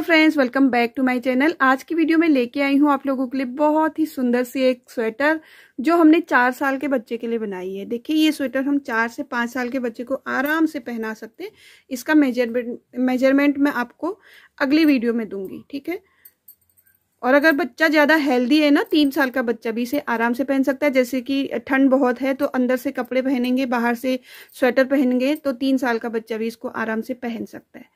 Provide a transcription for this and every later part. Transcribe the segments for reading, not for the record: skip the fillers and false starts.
Friends, welcome back to my channel. आज की video में लेके आई हूँ आप लोगों के लिए बहुत ही सुंदर सी एक स्वेटर जो हमने 4 साल के बच्चे के लिए बनाई है। देखिए, ये स्वेटर हम 4 से 5 साल के बच्चे को आराम से पहना सकते हैं। इसका मेजरमेंट मैं आपको अगली वीडियो में दूंगी, ठीक है। और अगर बच्चा ज़्यादा हेल्दी है ना, 3 साल का बच्चा भी इसे आराम से पहन सकता है। जैसे कि ठंड बहुत है तो अंदर से कपड़े पहनेंगे, बाहर से स्वेटर पहनेंगे, तो 3 साल का बच्चा भी इसको आराम से पहन सकता है।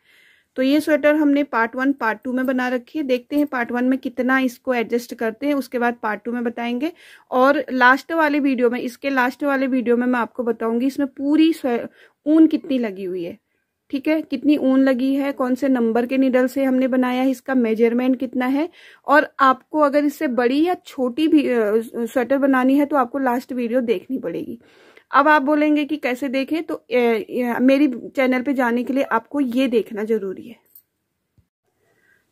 तो ये स्वेटर हमने पार्ट 1 पार्ट 2 में बना रखी है। देखते हैं पार्ट 1 में कितना इसको एडजस्ट करते हैं, उसके बाद पार्ट 2 में बताएंगे। और लास्ट वाले वीडियो में, इसके लास्ट वाले वीडियो में मैं आपको बताऊंगी इसमें पूरी ऊन कितनी लगी हुई है, ठीक है, कितनी ऊन लगी है, कौन से नंबर के नीडल से हमने बनाया है, इसका मेजरमेंट कितना है। और आपको अगर इससे बड़ी या छोटी भी स्वेटर बनानी है तो आपको लास्ट वीडियो देखनी पड़ेगी। अब आप बोलेंगे कि कैसे देखें, तो मेरी चैनल पे जाने के लिए आपको ये देखना जरूरी है।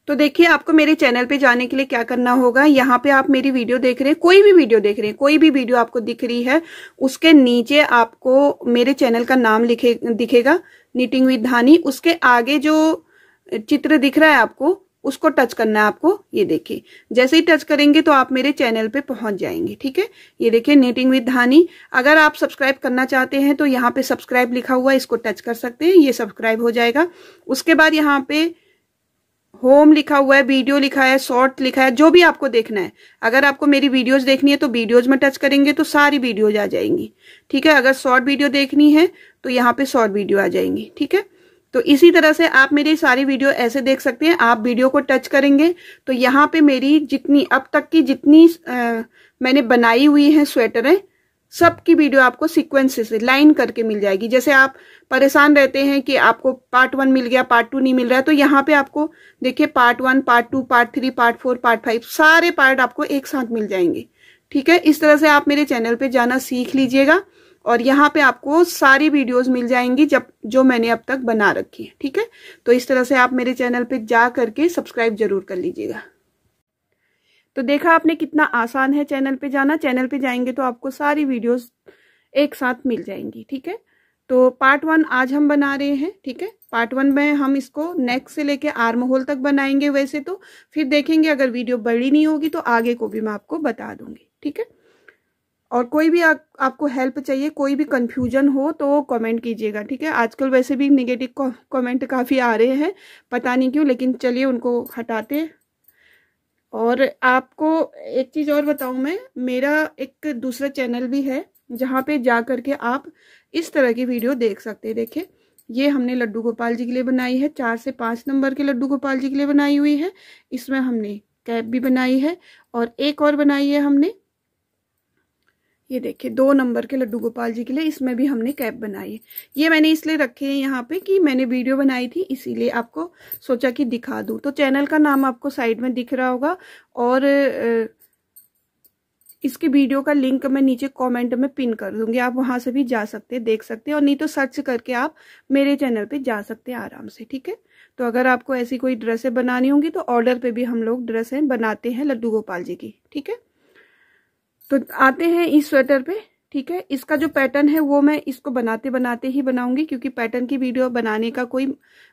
तो देखिए, आपको मेरे चैनल पे जाने के लिए क्या करना होगा। यहाँ पे आप मेरी वीडियो देख रहे हैं, कोई भी वीडियो देख रहे हैं, कोई भी वीडियो आपको दिख रही है, उसके नीचे आपको मेरे चैनल का नाम दिखेगा, निटिंग विद धानी। उसके आगे जो चित्र दिख रहा है आपको, उसको टच करना है आपको। ये देखिए, जैसे ही टच करेंगे तो आप मेरे चैनल पे पहुंच जाएंगे, ठीक है। ये देखिए, निटिंग विद धानी। अगर आप सब्सक्राइब करना चाहते हैं तो यहाँ पे सब्सक्राइब लिखा हुआ है, इसको टच कर सकते हैं, ये सब्सक्राइब हो जाएगा। उसके बाद यहाँ पे होम लिखा हुआ है, वीडियो लिखा है, शॉर्ट लिखा है, जो भी आपको देखना है। अगर आपको मेरी वीडियोज देखनी है तो वीडियोज में टच करेंगे तो सारी वीडियोज आ जाएंगी, ठीक है। अगर शॉर्ट वीडियो देखनी है तो यहाँ पे शॉर्ट वीडियो आ जाएंगी, ठीक है। तो इसी तरह से आप मेरी सारी वीडियो ऐसे देख सकते हैं। आप वीडियो को टच करेंगे तो यहाँ पे मेरी जितनी अब तक की जितनी मैंने बनाई हुई है स्वेटरें, सबकी वीडियो आपको सीक्वेंस से लाइन करके मिल जाएगी। जैसे आप परेशान रहते हैं कि आपको पार्ट 1 मिल गया, पार्ट 2 नहीं मिल रहा है, तो यहाँ पे आपको देखिए part 1, part 2, part 3, part 4, part 5 सारे पार्ट आपको एक साथ मिल जाएंगे, ठीक है। इस तरह से आप मेरे चैनल पे जाना सीख लीजिएगा और यहाँ पे आपको सारी वीडियोस मिल जाएंगी जो मैंने अब तक बना रखी है, ठीक है। तो इस तरह से आप मेरे चैनल पे जा करके सब्सक्राइब जरूर कर लीजिएगा। तो देखा आपने, कितना आसान है चैनल पे जाना। चैनल पे जाएंगे तो आपको सारी वीडियोस एक साथ मिल जाएंगी, ठीक है। तो पार्ट 1 आज हम बना रहे हैं, ठीक है। पार्ट 1 में हम इसको नेक से लेके आर्म होल तक बनाएंगे वैसे तो, फिर देखेंगे अगर वीडियो बड़ी नहीं होगी तो आगे को भी मैं आपको बता दूंगी, ठीक है। और कोई भी आपको हेल्प चाहिए, कोई भी कंफ्यूजन हो तो कमेंट कीजिएगा, ठीक है। आजकल वैसे भी नेगेटिव कमेंट काफ़ी आ रहे हैं, पता नहीं क्यों, लेकिन चलिए उनको हटाते हैं। और आपको एक चीज़ और बताऊं, मैं मेरा एक दूसरा चैनल भी है जहाँ पे जा करके आप इस तरह की वीडियो देख सकते हैं। देखिए, ये हमने लड्डू गोपाल जी के लिए बनाई है, 4 से 5 नंबर के लड्डू गोपाल जी के लिए बनाई हुई है। इसमें हमने कैप भी बनाई है और एक और बनाई है हमने, ये देखिए 2 नंबर के लड्डू गोपाल जी के लिए, इसमें भी हमने कैप बनाई है। ये मैंने इसलिए रखे हैं यहाँ पे कि मैंने वीडियो बनाई थी, इसीलिए आपको सोचा कि दिखा दूँ। तो चैनल का नाम आपको साइड में दिख रहा होगा और इसके वीडियो का लिंक मैं नीचे कमेंट में पिन कर दूंगी, आप वहां से भी जा सकते हैं, देख सकते हैं। और नहीं तो सर्च करके आप मेरे चैनल पे जा सकते हैं आराम से, ठीक है। तो अगर आपको ऐसी कोई ड्रेसें बनानी होंगी तो ऑर्डर पे भी हम लोग ड्रेसें बनाते हैं लड्डू गोपाल जी की, ठीक है। तो आते हैं इस स्वेटर पे, ठीक है। इसका जो पैटर्न है वो मैं इसको बनाते बनाते ही बनाऊंगी, क्योंकि पैटर्न की वीडियो बनाने का कोई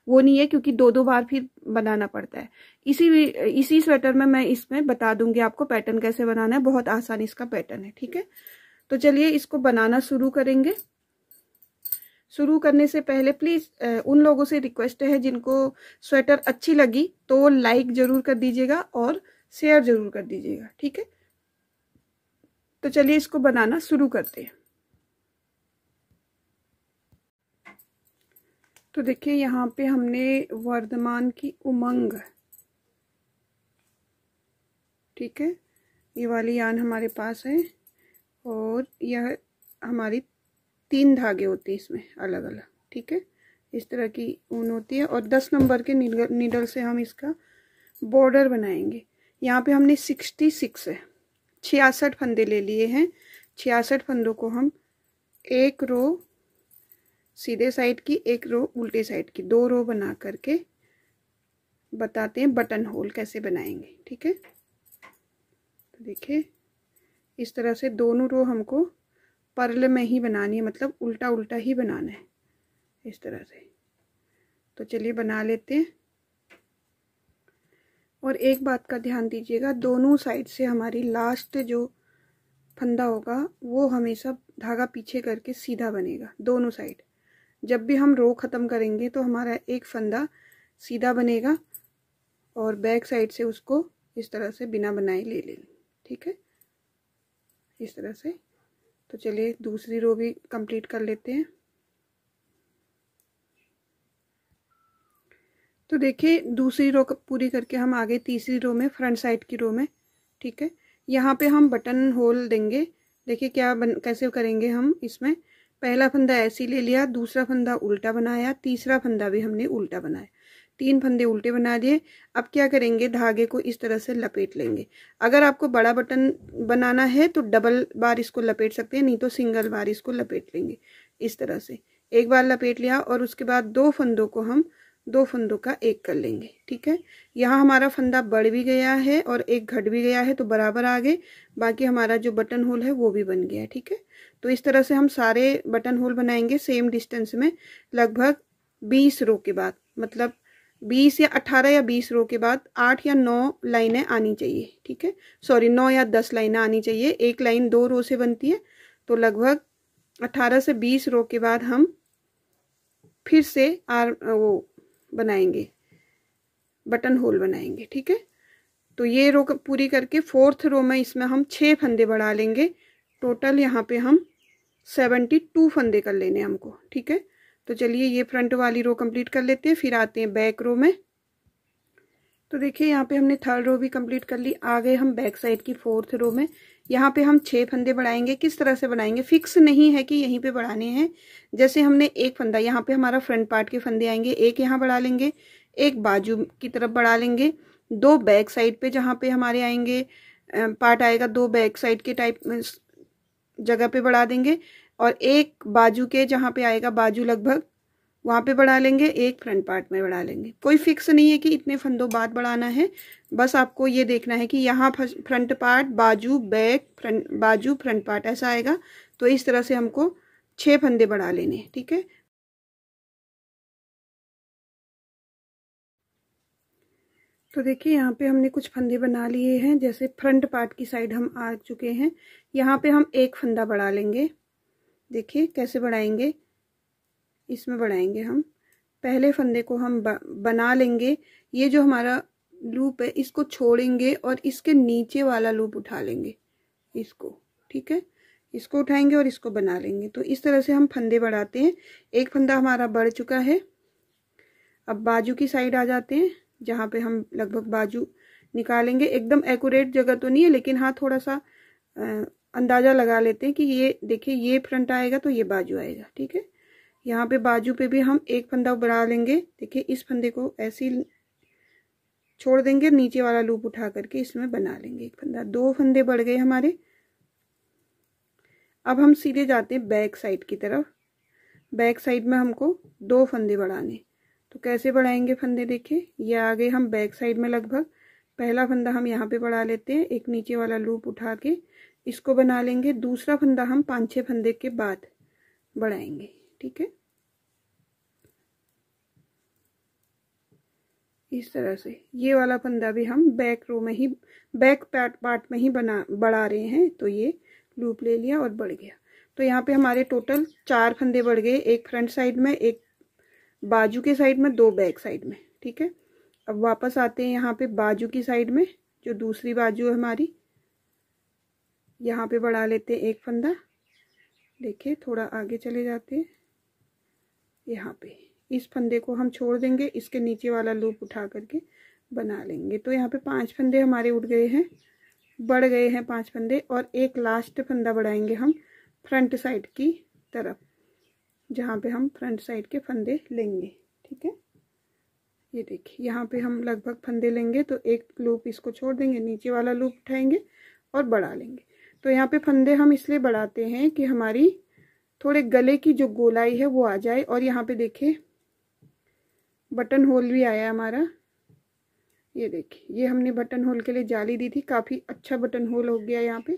वो नहीं है, क्योंकि 2-2 बार फिर बनाना पड़ता है। इसी स्वेटर में मैं इसमें बता दूंगी आपको पैटर्न कैसे बनाना है, बहुत आसान इसका पैटर्न है, ठीक है। तो चलिए इसको बनाना शुरू करेंगे। शुरू करने से पहले प्लीज उन लोगों से रिक्वेस्ट है जिनको स्वेटर अच्छी लगी तो लाइक जरूर कर दीजिएगा और शेयर जरूर कर दीजिएगा, ठीक है। तो चलिए इसको बनाना शुरू करते हैं। तो देखिए, यहाँ पे हमने वर्धमान की उमंग, ठीक है, ये वाली यान हमारे पास है और यह हमारी 3 धागे होते हैं इसमें अलग अलग, ठीक है। इस तरह की ऊन होती है और 10 नंबर के नीडल से हम इसका बॉर्डर बनाएंगे। यहाँ पे हमने 66 है, 66 फंदे ले लिए हैं। 66 फंदों को हम एक रो सीधे साइड की, एक रो उल्टे साइड की, 2 रो बना करके बताते हैं बटन होल कैसे बनाएंगे, ठीक है। तो देखिए, इस तरह से दोनों रो हमको पर्ल में ही बनानी है, मतलब उल्टा उल्टा ही बनाना है, इस तरह से। तो चलिए बना लेते हैं। और एक बात का ध्यान दीजिएगा, दोनों साइड से हमारी लास्ट जो फंदा होगा वो हमेशा धागा पीछे करके सीधा बनेगा दोनों साइड। जब भी हम रो ख़त्म करेंगे तो हमारा एक फंदा सीधा बनेगा और बैक साइड से उसको इस तरह से बिना बनाए ले लें। ठीक है, इस तरह से। तो चलिए दूसरी रो भी कंप्लीट कर लेते हैं। तो देखिए दूसरी रो पूरी करके हम आगे तीसरी रो में, फ्रंट साइड की रो में, ठीक है, यहाँ पे हम बटन होल देंगे। देखिए कैसे करेंगे हम। इसमें पहला फंदा ऐसे ले लिया, दूसरा फंदा उल्टा बनाया, तीसरा फंदा भी हमने उल्टा बनाया, 3 फंदे उल्टे बना दिए। अब क्या करेंगे, धागे को इस तरह से लपेट लेंगे। अगर आपको बड़ा बटन बनाना है तो डबल बार इसको लपेट सकते हैं, नहीं तो सिंगल बार इसको लपेट लेंगे इस तरह से। एक बार लपेट लिया और उसके बाद 2 फंदों को हम 2 फंदों का एक कर लेंगे। ठीक है, यहाँ हमारा फंदा बढ़ भी गया है और एक घट भी गया है तो बराबर आ गए। बाकी हमारा जो बटन होल है वो भी बन गया है। ठीक है, तो इस तरह से हम सारे बटन होल बनाएंगे सेम डिस्टेंस में, लगभग 20 रो के बाद, मतलब 20 या 18 या 20 रो के बाद 8 या 9 लाइनें आनी चाहिए। ठीक है, सॉरी 9 या 10 लाइनें आनी चाहिए। एक लाइन 2 रो से बनती है, तो लगभग 18 से 20 रो के बाद हम फिर से वो बनाएंगे, बटन होल बनाएंगे। ठीक है, तो ये रो पूरी करके 4th रो में इसमें हम 6 फंदे बढ़ा लेंगे। टोटल यहाँ पे हम 72 फंदे कर लेने हमको। ठीक है, तो चलिए ये फ्रंट वाली रो कंप्लीट कर लेते हैं, फिर आते हैं बैक रो में। तो देखिए यहाँ पे हमने 3rd रो भी कंप्लीट कर ली। आ गए हम बैक साइड की 4th रो में। यहाँ पे हम 6 फंदे बढ़ाएंगे। किस तरह से बढ़ाएंगे, फिक्स नहीं है कि यहीं पे बढ़ाने हैं। जैसे हमने एक फंदा, यहाँ पे हमारा फ्रंट पार्ट के फंदे आएंगे, एक यहाँ बढ़ा लेंगे, एक बाजू की तरफ बढ़ा लेंगे, 2 बैक साइड पे जहाँ पे हमारे आएंगे पार्ट आएगा, 2 बैक साइड के टाइप जगह पे बढ़ा देंगे, और एक बाजू के जहाँ पे आएगा बाजू लगभग वहाँ पे बढ़ा लेंगे, एक फ्रंट पार्ट में बढ़ा लेंगे। कोई फिक्स नहीं है कि इतने फंदों बाद बढ़ाना है, बस आपको ये देखना है कि यहाँ फ्रंट पार्ट, बाजू, बैक, फ्रंट, बाजू, फ्रंट पार्ट ऐसा आएगा। तो इस तरह से हमको 6 फंदे बढ़ा लेने हैं। ठीक है, तो देखिए यहाँ पे हमने कुछ फंदे बना लिए हैं। जैसे फ्रंट पार्ट की साइड हम आ चुके हैं, यहाँ पे हम एक फंदा बढ़ा लेंगे। देखिए कैसे बढ़ाएंगे, इसमें बढ़ाएंगे हम। पहले फंदे को हम बना लेंगे, ये जो हमारा लूप है इसको छोड़ेंगे और इसके नीचे वाला लूप उठा लेंगे इसको। ठीक है, इसको उठाएंगे और इसको बना लेंगे। तो इस तरह से हम फंदे बढ़ाते हैं। एक फंदा हमारा बढ़ चुका है। अब बाजू की साइड आ जाते हैं, जहाँ पे हम लगभग बाजू निकालेंगे। एकदम एक्यूरेट जगह तो नहीं है, लेकिन हाँ थोड़ा सा अंदाजा लगा लेते हैं कि ये देखिए ये फ्रंट आएगा तो ये बाजू आएगा। ठीक है, यहाँ पे बाजू पे भी हम एक फंदा बढ़ा लेंगे। देखिए इस फंदे को ऐसे ही छोड़ देंगे, नीचे वाला लूप उठा करके इसमें बना लेंगे एक फंदा। 2 फंदे बढ़ गए हमारे। अब हम सीधे जाते हैं बैक साइड की तरफ। बैक साइड में हमको 2 फंदे बढ़ाने। तो कैसे बढ़ाएंगे फंदे, देखिए ये आ गए हम बैक साइड में। लगभग पहला फंदा हम यहाँ पे बढ़ा लेते हैं, एक नीचे वाला लूप उठा के इसको बना लेंगे। दूसरा फंदा हम 5-6 फंदे के बाद बढ़ाएंगे। ठीक है, इस तरह से ये वाला फंदा भी हम बैक रो में ही, बैक पार्ट में ही बढ़ा रहे हैं। तो ये लूप ले लिया और बढ़ गया। तो यहाँ पे हमारे टोटल 4 फंदे बढ़ गए, एक फ्रंट साइड में, एक बाजू के साइड में, 2 बैक साइड में। ठीक है, अब वापस आते हैं यहाँ पे बाजू की साइड में, जो दूसरी बाजू है हमारी, यहाँ पे बढ़ा लेते हैं एक फंदा। देखिए थोड़ा आगे चले जाते हैं, यहाँ पे इस फंदे को हम छोड़ देंगे, इसके नीचे वाला लूप उठा करके बना लेंगे। तो यहाँ पे 5 फंदे हमारे उठ गए हैं, बढ़ गए हैं 5 फंदे। और एक लास्ट फंदा बढ़ाएंगे हम फ्रंट साइड की तरफ, जहाँ पे हम फ्रंट साइड के फंदे लेंगे। ठीक है, ये देखिए यहाँ पे हम लगभग फंदे लेंगे, तो एक लूप इसको छोड़ देंगे, नीचे वाला लूप उठाएंगे और बढ़ा लेंगे। तो यहाँ पे फंदे हम इसलिए बढ़ाते हैं कि हमारी थोड़े गले की जो गोलाई है वो आ जाए। और यहाँ पे देखिए बटन होल भी आया हमारा। ये देखिए ये हमने बटन होल के लिए जाली दी थी, काफ़ी अच्छा बटन होल हो गया यहाँ पे।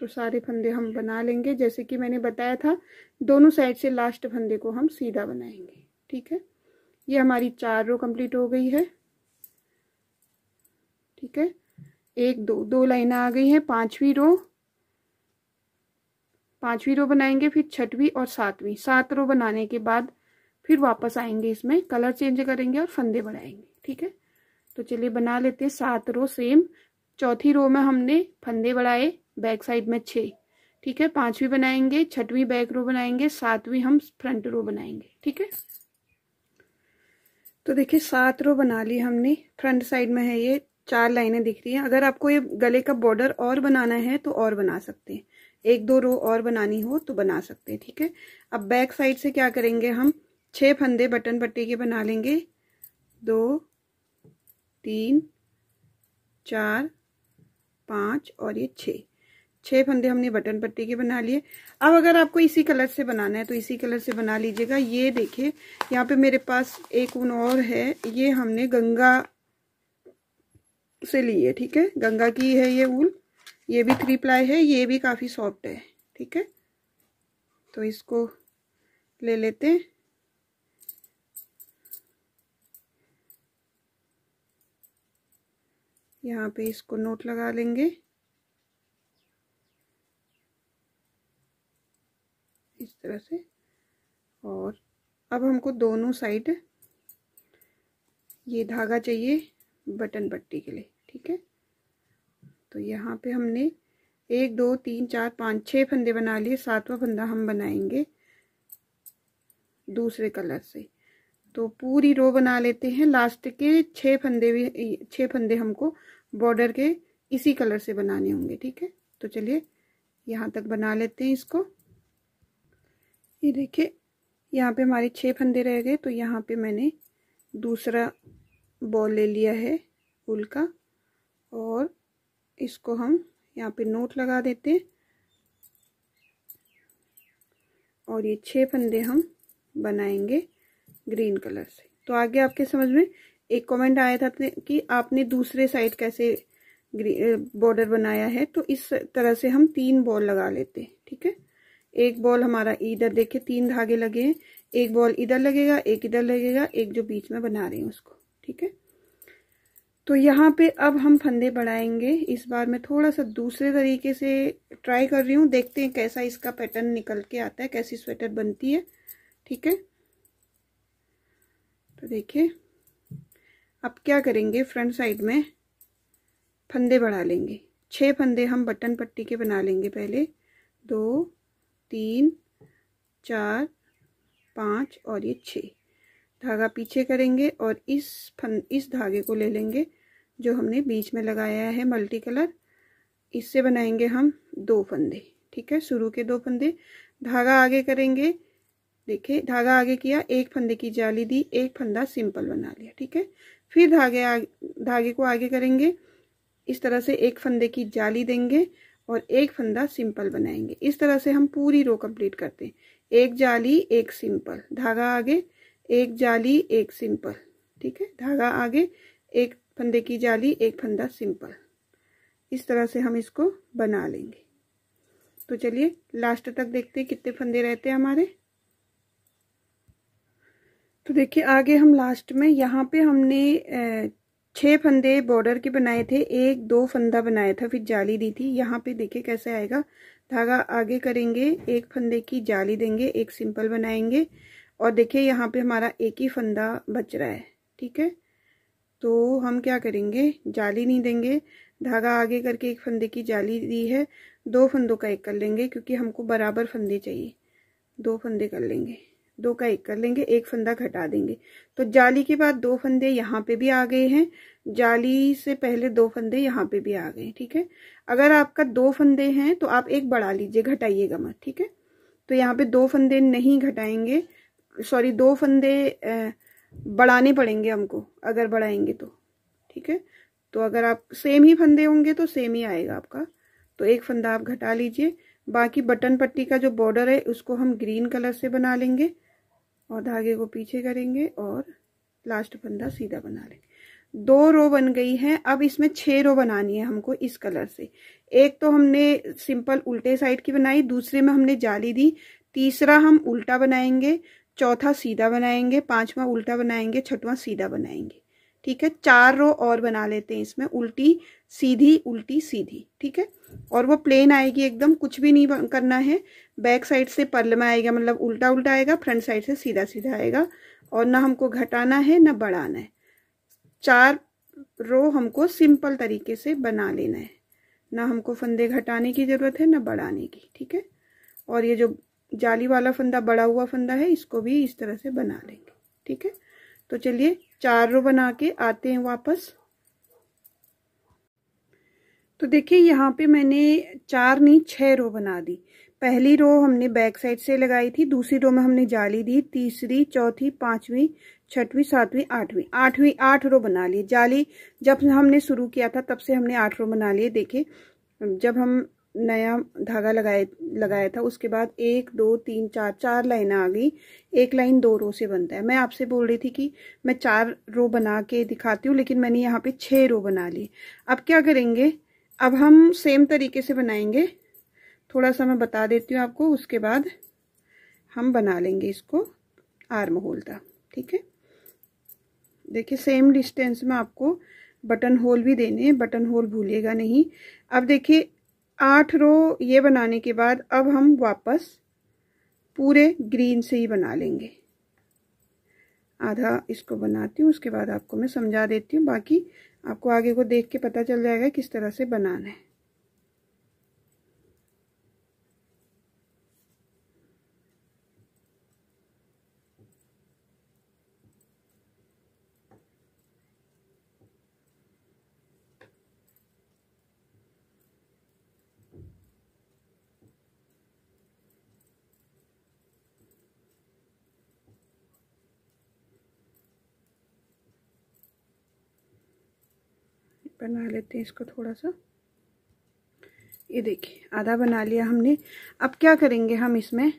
तो सारे फंदे हम बना लेंगे, जैसे कि मैंने बताया था, दोनों साइड से लास्ट फंदे को हम सीधा बनाएंगे। ठीक है, ये हमारी 4 रो कंप्लीट हो गई है। ठीक है, 1 2 2 लाइनें आ गई हैं। पांचवी रो बनाएंगे, फिर छठवीं और सातवीं। 7 रो बनाने के बाद फिर वापस आएंगे, इसमें कलर चेंज करेंगे और फंदे बढ़ाएंगे। ठीक है, तो चलिए बना लेते हैं 7 रो सेम। चौथी रो में हमने फंदे बढ़ाए, बैक साइड में 6। ठीक है, पांचवी बनाएंगे, छठवीं बैक रो बनाएंगे, सातवीं हम फ्रंट रो बनाएंगे। ठीक है, तो देखिए 7 रो बना ली हमने। फ्रंट साइड में है ये 4 लाइनें दिख रही हैं। अगर आपको ये गले का बॉर्डर और बनाना है तो और बना सकते हैं, 1 2 रो और बनानी हो तो बना सकते हैं। ठीक है, अब बैक साइड से क्या करेंगे, हम 6 फंदे बटन पट्टी के बना लेंगे। 2 3 4 5 और ये 6 फंदे हमने बटन पट्टी के बना लिए। अब अगर आपको इसी कलर से बनाना है तो इसी कलर से बना लीजिएगा। ये देखिए यहाँ पे मेरे पास एक ऊन और है, ये हमने गंगा से ली है। ठीक है, गंगा की है ये ऊन, ये भी 3 प्लाई है, ये भी काफी सॉफ्ट है। ठीक है, तो इसको ले लेते हैं। यहाँ पे इसको नोट लगा लेंगे इस तरह से। और अब हमको दोनों साइड ये धागा चाहिए बटन पट्टी के लिए। ठीक है, तो यहाँ पे हमने 1 2 3 4 5 6 फंदे बना लिए। 7वां फंदा हम बनाएंगे दूसरे कलर से। तो पूरी रो बना लेते हैं। लास्ट के 6 फंदे हमको बॉर्डर के इसी कलर से बनाने होंगे। ठीक है, तो चलिए यहाँ तक बना लेते हैं इसको। ये देखिए यहाँ पे हमारे 6 फंदे रह गए, तो यहाँ पे मैंने दूसरा बॉल ले लिया है फूल का, और इसको हम यहाँ पे नोट लगा देते हैं। और ये 6 फंदे हम बनाएंगे ग्रीन कलर से। तो आगे आपके समझ में एक कमेंट आया था कि आपने दूसरे साइड कैसे बॉर्डर बनाया है, तो इस तरह से हम 3 बॉल लगा लेते हैं। ठीक है, एक बॉल हमारा इधर, देखिए 3 धागे लगे हैं, एक बॉल इधर लगेगा, एक इधर लगेगा, एक जो बीच में बना रही हूँ उसको। ठीक है, तो यहाँ पे अब हम फंदे बढ़ाएंगे। इस बार मैं थोड़ा सा दूसरे तरीके से ट्राई कर रही हूँ, देखते हैं कैसा इसका पैटर्न निकल के आता है, कैसी स्वेटर बनती है। ठीक है, तो देखिए अब क्या करेंगे, फ्रंट साइड में फंदे बढ़ा लेंगे। 6 फंदे हम बटन पट्टी के बना लेंगे पहले। 2 3 4 5 और ये 6। धागा पीछे करेंगे और इस धागे को ले लेंगे जो हमने बीच में लगाया है मल्टी कलर, इससे बनाएंगे हम 2 फंदे। ठीक है, शुरू के 2 फंदे। धागा आगे करेंगे, देखिए धागा आगे किया, 1 फंदे की जाली दी, 1 फंदा सिंपल बना लिया। ठीक है, फिर धागे को आगे करेंगे, इस तरह से 1 फंदे की जाली देंगे और 1 फंदा सिंपल बनाएंगे। इस तरह से हम पूरी रो कंप्लीट करते हैं। 1 जाली 1 सिंपल, धागा आगे, 1 जाली 1 सिंपल। ठीक है, धागा आगे, 1 फंदे की जाली, 1 फंदा सिंपल। इस तरह से हम इसको बना लेंगे। तो चलिए लास्ट तक देखते हैं कितने फंदे रहते हैं हमारे। तो देखिए आगे हम लास्ट में यहाँ पे हमने 6 फंदे बॉर्डर के बनाए थे, 1 2 फंदा बनाया था, फिर जाली दी थी। यहाँ पे देखिए कैसे आएगा, धागा आगे करेंगे, 1 फंदे की जाली देंगे, 1 सिंपल बनाएंगे, और देखिए यहाँ पे हमारा 1 ही फंदा बच रहा है। ठीक है, तो हम क्या करेंगे, जाली नहीं देंगे, धागा आगे करके 1 फंदे की जाली दी है, 2 फंदों का 1 कर लेंगे, क्योंकि हमको बराबर फंदे चाहिए। 2 फंदे कर लेंगे, 2 का 1 कर लेंगे, 1 फंदा घटा देंगे। तो जाली के बाद 2 फंदे यहाँ पे भी आ गए हैं, जाली से पहले 2 फंदे यहाँ पे भी आ गए। ठीक है, अगर आपका 2 फंदे हैं तो आप 1 बढ़ा लीजिए, घटाइएगा मत। ठीक है, तो यहाँ पे 2 फंदे नहीं घटाएंगे, सॉरी 2 फंदे बढ़ाने पड़ेंगे हमको अगर बढ़ाएंगे तो। ठीक है, तो अगर आप सेम ही फंदे होंगे तो सेम ही आएगा आपका, तो 1 फंदा आप घटा लीजिए। बाकी बटन पट्टी का जो बॉर्डर है उसको हम ग्रीन कलर से बना लेंगे, और धागे को पीछे करेंगे और लास्ट फंदा सीधा बना लेंगे। 2 रो बन गई है। अब इसमें 6 रो बनानी है हमको इस कलर से। एक तो हमने सिंपल उल्टे साइड की बनाई, दूसरे में हमने जाली दी, तीसरा हम उल्टा बनाएंगे, चौथा सीधा बनाएंगे, 5वां उल्टा बनाएंगे, 6वां सीधा बनाएंगे। ठीक है। 4 रो और बना लेते हैं इसमें, उल्टी सीधी, ठीक है। और वो प्लेन आएगी एकदम, कुछ भी नहीं करना है। बैक साइड से पर्ल में आएगा, मतलब उल्टा उल्टा आएगा, फ्रंट साइड से सीधा सीधा आएगा। और ना हमको घटाना है ना बढ़ाना है। 4 रो हमको सिंपल तरीके से बना लेना है, ना हमको फंदे घटाने की जरूरत है ना बढ़ाने की, ठीक है। और ये जो जाली वाला फंदा, बड़ा हुआ फंदा है, इसको भी इस तरह से बना लेंगे, ठीक है। तो चलिए 4 रो बना के आते हैं वापस। तो देखिए यहाँ पे मैंने 4 नहीं 6 रो बना दी। पहली रो हमने बैक साइड से लगाई थी, दूसरी रो में हमने जाली दी, तीसरी, चौथी, पांचवी, छठवीं, सातवीं, आठवीं 8 रो बना ली। जाली जब हमने शुरू किया था तब से हमने 8 रो बना लिए। देखिए जब हम नया धागा लगाया था उसके बाद 1 2 3 4 लाइन आ गई। एक लाइन 2 रो से बनता है। मैं आपसे बोल रही थी कि मैं 4 रो बना के दिखाती हूँ, लेकिन मैंने यहाँ पे 6 रो बना ली। अब क्या करेंगे, अब हम सेम तरीके से बनाएंगे। थोड़ा सा मैं बता देती हूँ आपको, उसके बाद हम बना लेंगे इसको आर्म होल तक, ठीक है। देखिए सेम डिस्टेंस में आपको बटन होल भी देने हैं, बटन होल भूलिएगा नहीं। अब देखिए 8 रो ये बनाने के बाद अब हम वापस पूरे ग्रीन से ही बना लेंगे। आधा इसको बनाती हूँ, उसके बाद आपको मैं समझा देती हूँ, बाकी आपको आगे को देख के पता चल जाएगा किस तरह से बनाना है। बना लेते हैं इसको थोड़ा सा। ये देखिए आधा बना लिया हमने। अब क्या करेंगे, हम इसमें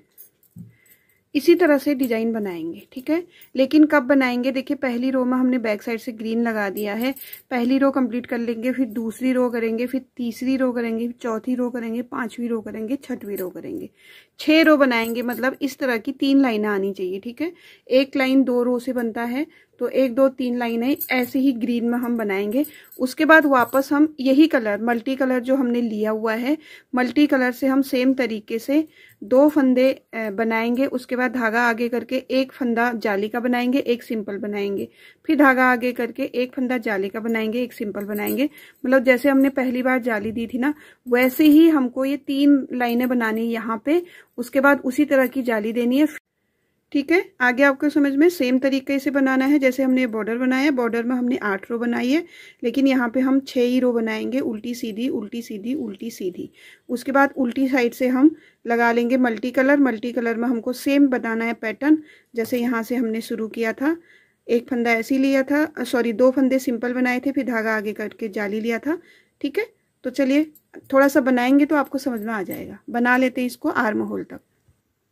इसी तरह से डिजाइन बनाएंगे, ठीक है। लेकिन कब बनाएंगे, देखिए पहली रो में हमने बैक साइड से ग्रीन लगा दिया है। पहली रो कंप्लीट कर लेंगे, फिर दूसरी रो करेंगे, फिर तीसरी रो करेंगे, फिर चौथी रो करेंगे, पांचवी रो करेंगे, छठवीं रो करेंगे। 6 रो बनाएंगे, मतलब इस तरह की 3 लाइनें आनी चाहिए, ठीक है। एक लाइन 2 रो से बनता है, तो 1 2 3 लाइनें ऐसे ही ग्रीन में हम बनाएंगे। उसके बाद वापस हम यही कलर, मल्टी कलर जो हमने लिया हुआ है, मल्टी कलर से हम सेम तरीके से 2 फंदे बनाएंगे। उसके बाद धागा आगे करके एक फंदा जाली का बनाएंगे, एक सिंपल बनाएंगे, फिर धागा आगे करके एक फंदा जाली का बनाएंगे, एक सिंपल बनाएंगे। मतलब जैसे हमने पहली बार जाली दी थी ना, वैसे ही हमको ये 3 लाइनें बनानी है यहाँ पे। उसके बाद उसी तरह की जाली देनी है, ठीक है। आगे आपको समझ में सेम तरीके से बनाना है जैसे हमने बॉर्डर बनाया। बॉर्डर में हमने 8 रो बनाई है, लेकिन यहाँ पे हम 6 ही रो बनाएंगे, उल्टी सीधी उल्टी सीधी उल्टी सीधी। उसके बाद उल्टी साइड से हम लगा लेंगे मल्टी कलर। मल्टी कलर में हमको सेम बनाना है पैटर्न, जैसे यहाँ से हमने शुरू किया था। एक फंदा ऐसे लिया था, सॉरी 2 फंदे सिंपल बनाए थे, फिर धागा आगे करके जाली लिया था, ठीक है। तो चलिए थोड़ा सा बनाएंगे तो आपको समझ में आ जाएगा। बना लेते हैं इसको आर्म होल तक।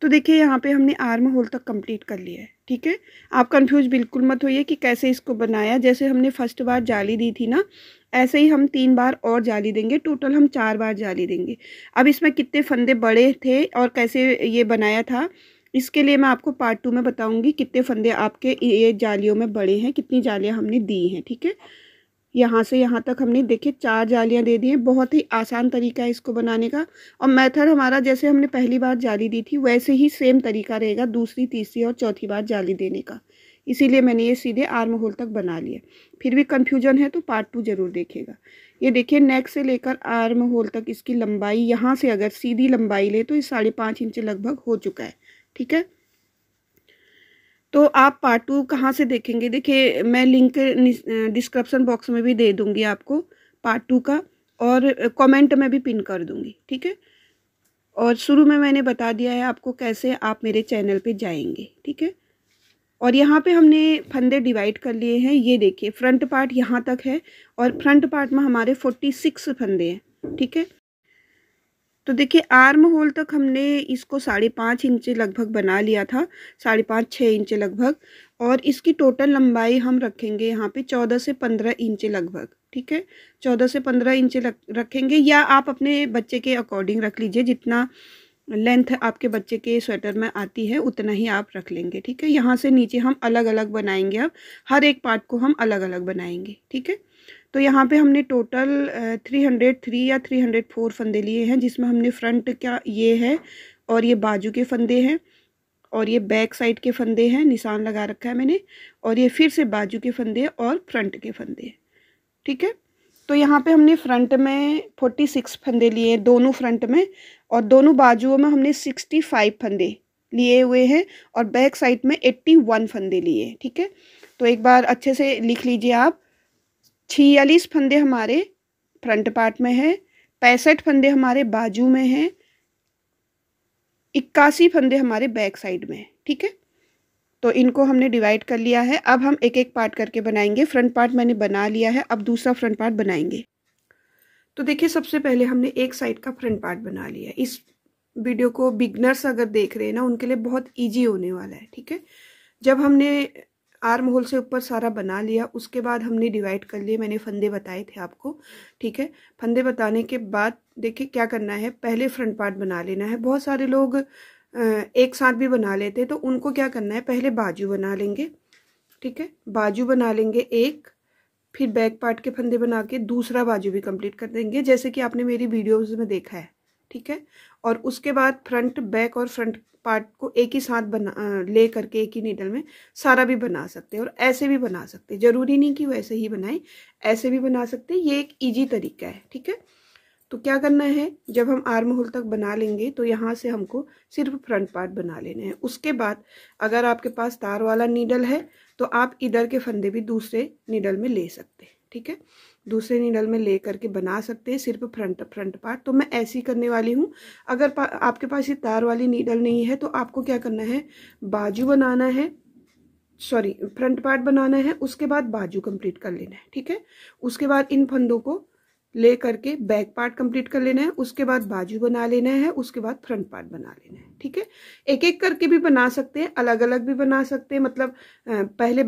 तो देखिए यहाँ पे हमने आर्म होल तक कंप्लीट कर लिया है, ठीक है। आप कंफ्यूज बिल्कुल मत होइए कि कैसे इसको बनाया। जैसे हमने फर्स्ट बार जाली दी थी ना, ऐसे ही हम 3 बार और जाली देंगे। टोटल हम 4 बार जाली देंगे। अब इसमें कितने फंदे बड़े थे और कैसे ये बनाया था, इसके लिए मैं आपको पार्ट 2 में बताऊंगी कितने फंदे आपके ये जालियों में बड़े हैं, कितनी जालियाँ हमने दी हैं, ठीक है। यहाँ से यहाँ तक हमने देखिए 4 जालियाँ दे दी हैं। बहुत ही आसान तरीका है इसको बनाने का। और मेथड हमारा जैसे हमने पहली बार जाली दी थी वैसे ही सेम तरीका रहेगा दूसरी, तीसरी और चौथी बार जाली देने का। इसीलिए मैंने ये सीधे आर्म होल तक बना लिया। फिर भी कन्फ्यूजन है तो पार्ट 2 जरूर देखिएगा। ये देखिए नेक से लेकर आर्म होल तक इसकी लंबाई, यहाँ से अगर सीधी लंबाई ले तो ये 5.5 इंच लगभग हो चुका है, ठीक है। तो आप पार्ट 2 कहाँ से देखेंगे, देखिए मैं लिंक डिस्क्रिप्शन बॉक्स में भी दे दूंगी आपको पार्ट 2 का, और कमेंट में भी पिन कर दूंगी, ठीक है। और शुरू में मैंने बता दिया है आपको कैसे आप मेरे चैनल पे जाएंगे, ठीक है। और यहाँ पे हमने फंदे डिवाइड कर लिए हैं। ये देखिए फ्रंट पार्ट यहाँ तक है और फ्रंट पार्ट में हमारे 46 फंदे हैं, ठीक है। तो देखिए आर्म होल तक हमने इसको 5.5 इंच लगभग बना लिया था, 5.5-6 इंच लगभग। और इसकी टोटल लंबाई हम रखेंगे यहाँ पे 14 से 15 इंच लगभग, ठीक है। 14 से 15 इंच रखेंगे, या आप अपने बच्चे के अकॉर्डिंग रख लीजिए, जितना लेंथ आपके बच्चे के स्वेटर में आती है उतना ही आप रख लेंगे, ठीक है। यहाँ से नीचे हम अलग अलग बनाएंगे, अब हर एक पार्ट को हम अलग अलग बनाएंगे, ठीक है। तो यहाँ पे हमने टोटल 303 या 304 फंदे लिए हैं, जिसमें हमने फ्रंट का ये है और ये बाजू के फंदे हैं और ये बैक साइड के फंदे हैं, निशान लगा रखा है मैंने, और ये फिर से बाजू के फंदे और फ्रंट के फंदे, ठीक है। तो यहाँ पे हमने फ्रंट में 46 फंदे लिए हैं दोनों फ्रंट में, और दोनों बाजुओं में हमने 65 फंदे लिए हुए हैं, और बैक साइड में 81 फंदे लिए हैं, ठीक है। तो एक बार अच्छे से लिख लीजिए आप, 46 फंदे हमारे फ्रंट पार्ट में है, 65 फंदे हमारे बाजू में हैं, 81 फंदे हमारे बैक साइड में, ठीक है। तो इनको हमने डिवाइड कर लिया है। अब हम एक एक पार्ट करके बनाएंगे। फ्रंट पार्ट मैंने बना लिया है, अब दूसरा फ्रंट पार्ट बनाएंगे। तो देखिए, सबसे पहले हमने एक साइड का फ्रंट पार्ट बना लिया। इस वीडियो को बिगनर्स अगर देख रहे हैं ना, उनके लिए बहुत ईजी होने वाला है, ठीक है। जब हमने आर्म होल से ऊपर सारा बना लिया, उसके बाद हमने डिवाइड कर लिए, मैंने फंदे बताए थे आपको, ठीक है। फंदे बताने के बाद देखिए क्या करना है, पहले फ्रंट पार्ट बना लेना है। बहुत सारे लोग एक साथ भी बना लेते, तो उनको क्या करना है, पहले बाजू बना लेंगे, ठीक है। बाजू बना लेंगे एक, फिर बैक पार्ट के फंदे बना के दूसरा बाजू भी कंप्लीट कर देंगे, जैसे कि आपने मेरी वीडियोस में देखा है, ठीक है। और उसके बाद फ्रंट बैक और फ्रंट पार्ट को एक ही साथ बना ले करके एक ही नीडल में सारा भी बना सकते हैं, और ऐसे भी बना सकते हैं। जरूरी नहीं कि वैसे ही बनाएं, ऐसे भी बना सकते हैं। ये एक इजी तरीका है, ठीक है। तो क्या करना है, जब हम आर्म होल तक बना लेंगे तो यहाँ से हमको सिर्फ फ्रंट पार्ट बना लेने हैं। उसके बाद अगर आपके पास तार वाला नीडल है तो आप इधर के फंदे भी दूसरे नीडल में ले सकते हैं, ठीक है। दूसरे नीडल में ले करके बना सकते हैं सिर्फ फ्रंट पार्ट। तो मैं ऐसे ही करने वाली हूँ। अगर आपके पास ये तार वाली नीडल नहीं है तो आपको क्या करना है, बाजू बनाना है, सॉरी फ्रंट पार्ट बनाना है, उसके बाद बाजू कंप्लीट कर लेना है, ठीक है। उसके बाद इन फंदों को ले करके बैक पार्ट कंप्लीट कर लेना है, उसके बाद बाजू बना लेना है, उसके बाद फ्रंट पार्ट बना लेना है, ठीक है। एक एक करके भी बना सकते हैं, अलग अलग भी बना सकते हैं, मतलब पहले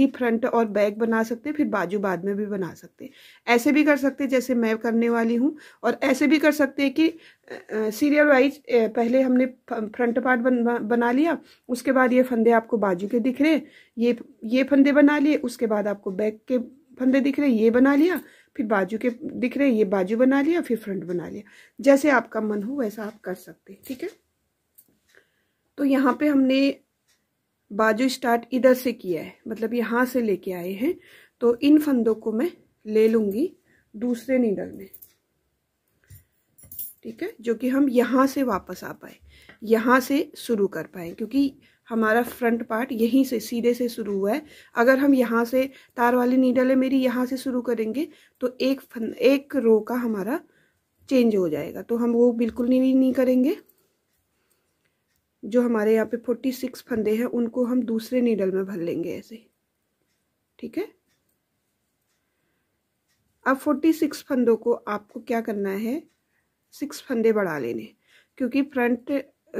फ्रंट और बैक बना सकते हैं, फिर बाजू बाद में भी बना सकते हैं। ऐसे भी कर सकते हैं जैसे मैं करने वाली हूँ, और ऐसे भी कर सकते हैं कि सीरियल वाइज पहले हमने फ्रंट पार्ट बना लिया, उसके बाद ये फंदे आपको बाजू के दिख रहे, ये फंदे बना लिए, उसके बाद आपको बैक के फंदे दिख रहे, ये बना लिया, फिर बाजू के दिख रहे, ये बाजू बना लिया, फिर फ्रंट बना लिया। जैसे आपका मन हो वैसा आप कर सकते हैं, ठीक है। तो यहाँ पे हमने बाजू स्टार्ट इधर से किया है, मतलब यहाँ से लेके आए हैं। तो इन फंदों को मैं ले लूंगी दूसरे नीडल में, ठीक है, जो कि हम यहाँ से वापस आ पाए, यहाँ से शुरू कर पाए, क्योंकि हमारा फ्रंट पार्ट यहीं से सीधे से शुरू हुआ है। अगर हम यहाँ से, तार वाली नीडल है मेरी, यहाँ से शुरू करेंगे तो एक रो का हमारा चेंज हो जाएगा, तो हम वो बिल्कुल नहीं करेंगे। जो हमारे यहाँ पे 46 फंदे हैं उनको हम दूसरे नीडल में भर लेंगे ऐसे, ठीक है। अब 46 फंदों को आपको क्या करना है, 6 फंदे बढ़ा लेने, क्योंकि फ्रंट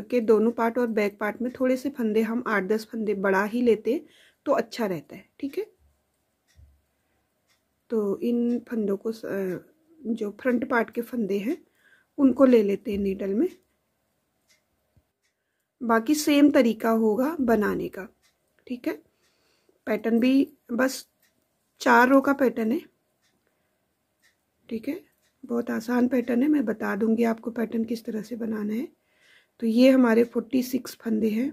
के दोनों पार्ट और बैक पार्ट में थोड़े से फंदे हम 8-10 फंदे बढ़ा ही लेते तो अच्छा रहता है, ठीक है। तो इन फंदों को, जो फ्रंट पार्ट के फंदे हैं उनको ले लेते हैं नीडल में। बाकी सेम तरीका होगा बनाने का, ठीक है। पैटर्न भी बस 4 रो का पैटर्न है, ठीक है। बहुत आसान पैटर्न है, मैं बता दूंगी आपको पैटर्न किस तरह से बनाना है। तो ये हमारे 46 फंदे हैं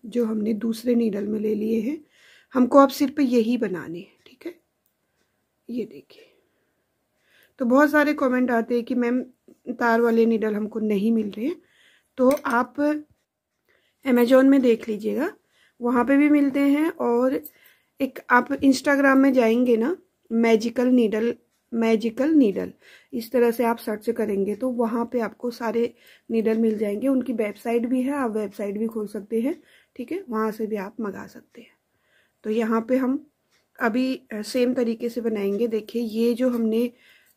जो हमने दूसरे नीडल में ले लिए हैं। हमको अब सिर्फ यही बनाने हैं, ठीक है। ये देखिए, तो बहुत सारे कमेंट आते हैं कि मैम तार वाले नीडल हमको नहीं मिल रहे हैं, तो आप अमेजोन में देख लीजिएगा, वहाँ पे भी मिलते हैं। और एक आप इंस्टाग्राम में जाएंगे ना, मैजिकल नीडल इस तरह से आप सर्च करेंगे तो वहाँ पे आपको सारे नीडल मिल जाएंगे। उनकी वेबसाइट भी है, आप वेबसाइट भी खोल सकते हैं, ठीक है, वहाँ से भी आप मंगा सकते हैं। तो यहाँ पे हम अभी सेम तरीके से बनाएंगे। देखिए, ये जो हमने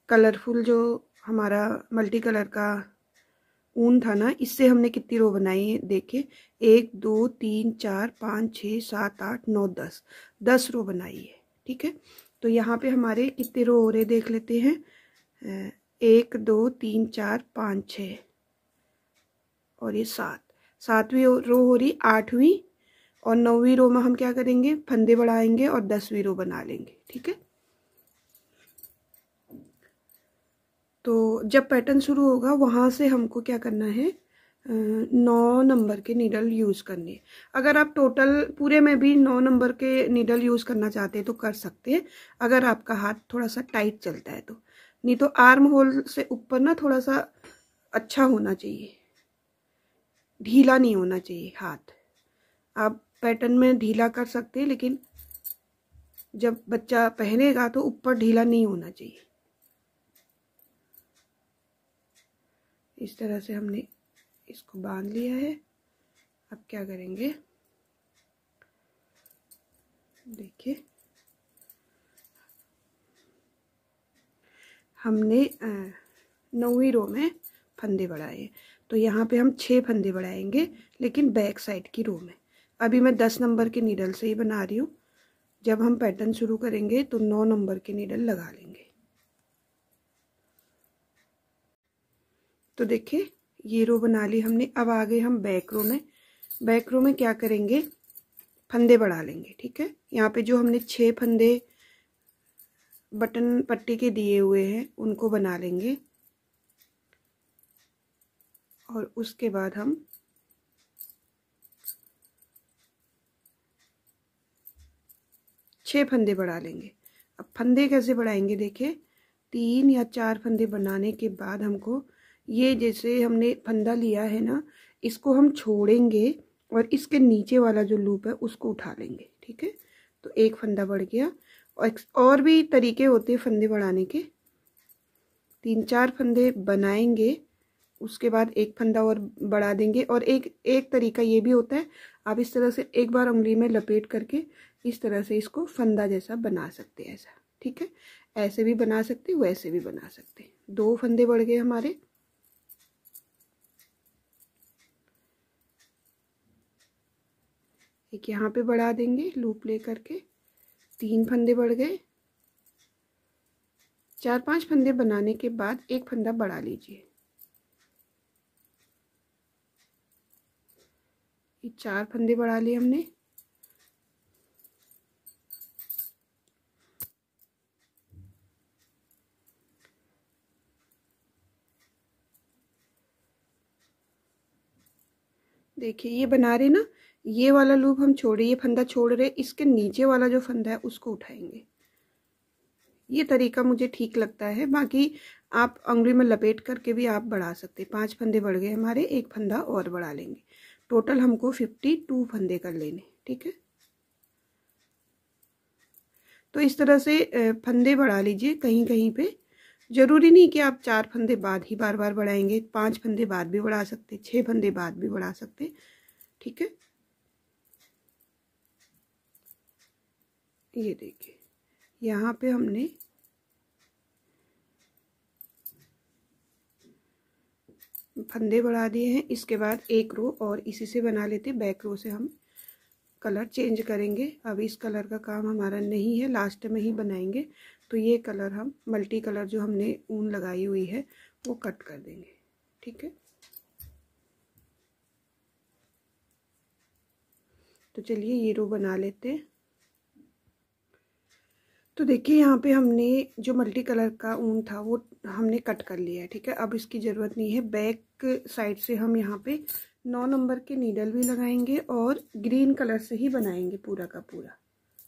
कलरफुल, जो हमारा मल्टी कलर का ऊन था ना, इससे हमने कितनी रो बनाई है, देखिए 1 2 3 4 5 6 7 8 9 10 रो बनाई है, ठीक है। तो यहाँ पे हमारे कितने रो हो रहे देख लेते हैं, 1 2 3 4 5 6 और ये 7, 7वीं रो हो रही 8वीं, और 9वीं रो में हम क्या करेंगे, फंदे बढ़ाएंगे और 10वीं रो बना लेंगे। ठीक है, तो जब पैटर्न शुरू होगा वहाँ से हमको क्या करना है, 9 नंबर के नीडल यूज़ करनी है। अगर आप टोटल पूरे में भी 9 नंबर के नीडल यूज़ करना चाहते हैं तो कर सकते हैं, अगर आपका हाथ थोड़ा सा टाइट चलता है तो। नहीं तो आर्म होल से ऊपर ना थोड़ा सा अच्छा होना चाहिए, ढीला नहीं होना चाहिए हाथ। आप पैटर्न में ढीला कर सकते हैं, लेकिन जब बच्चा पहनेगा तो ऊपर ढीला नहीं होना चाहिए। इस तरह से हमने इसको बांध लिया है। अब क्या करेंगे, देखिए हमने 9वीं रो में फंदे बढ़ाए, तो यहाँ पे हम 6 फंदे बढ़ाएंगे, लेकिन बैक साइड की रो में। अभी मैं 10 नंबर के नीडल से ही बना रही हूँ। जब हम पैटर्न शुरू करेंगे तो 9 नंबर के नीडल लगा लेंगे। तो देखिए ये रो बना ली हमने। अब आगे हम बैक रो में, बैक रो में क्या करेंगे, फंदे बढ़ा लेंगे। ठीक है, यहाँ पे जो हमने 6 फंदे बटन पट्टी के दिए हुए हैं उनको बना लेंगे, और उसके बाद हम छः फंदे बढ़ा लेंगे। अब फंदे कैसे बढ़ाएंगे, देखिए 3 या 4 फंदे बनाने के बाद हमको ये जैसे हमने फंदा लिया है ना, इसको हम छोड़ेंगे और इसके नीचे वाला जो लूप है उसको उठा लेंगे। ठीक है, तो एक फंदा बढ़ गया। और भी तरीके होते हैं फंदे बढ़ाने के, 3-4 फंदे बनाएंगे, उसके बाद एक फंदा और बढ़ा देंगे। और एक तरीका ये भी होता है, आप इस तरह से एक बार उंगली में लपेट करके इस तरह से इसको फंदा जैसा बना सकते हैं, ऐसा। ठीक है, ऐसे भी बना सकते, वैसे भी बना सकते। 2 फंदे बढ़ गए हमारे। एक यहाँ पे बढ़ा देंगे लूप ले करके, 3 फंदे बढ़ गए। 4-5 फंदे बनाने के बाद एक फंदा बढ़ा लीजिए। ये 4 फंदे बढ़ा लिए हमने। देखिए ये बना रहे ना, ये वाला लूप हम छोड़े, ये फंदा छोड़ रहे, इसके नीचे वाला जो फंदा है उसको उठाएंगे। ये तरीका मुझे ठीक लगता है। बाकी आप उंगली में लपेट करके भी आप बढ़ा सकते। 5 फंदे बढ़ गए हमारे, एक फंदा और बढ़ा लेंगे। टोटल हमको 52 फंदे कर लेने। ठीक है, तो इस तरह से फंदे बढ़ा लीजिए कहीं कहीं पे। जरूरी नहीं कि आप 4 फंदे बाद ही बार बार बढ़ाएंगे, 5 फंदे बाद भी बढ़ा सकते, 6 फंदे बाद भी बढ़ा सकते। ठीक है, ये देखिए यहाँ पे हमने फंदे बढ़ा दिए हैं। इसके बाद एक रो और इसी से बना लेते। बैक रो से हम कलर चेंज करेंगे। अब इस कलर का काम हमारा नहीं है, लास्ट में ही बनाएंगे। तो ये कलर हम मल्टी कलर जो हमने ऊन लगाई हुई है वो कट कर देंगे। ठीक है, तो चलिए ये रो बना लेते हैं। तो देखिए यहाँ पे हमने जो मल्टी कलर का ऊन था वो हमने कट कर लिया है। ठीक है, अब इसकी ज़रूरत नहीं है। बैक साइड से हम यहाँ पे 9 नंबर के नीडल भी लगाएंगे और ग्रीन कलर से ही बनाएंगे पूरा का पूरा।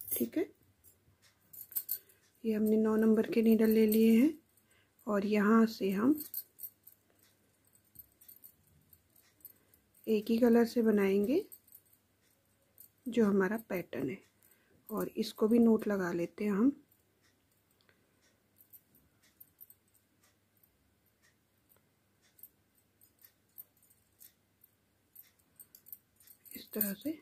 ठीक है, ये हमने 9 नंबर के नीडल ले लिए हैं और यहाँ से हम एक ही कलर से बनाएंगे जो हमारा पैटर्न है। और इसको भी नोट लगा लेते हैं हम। इस तरह से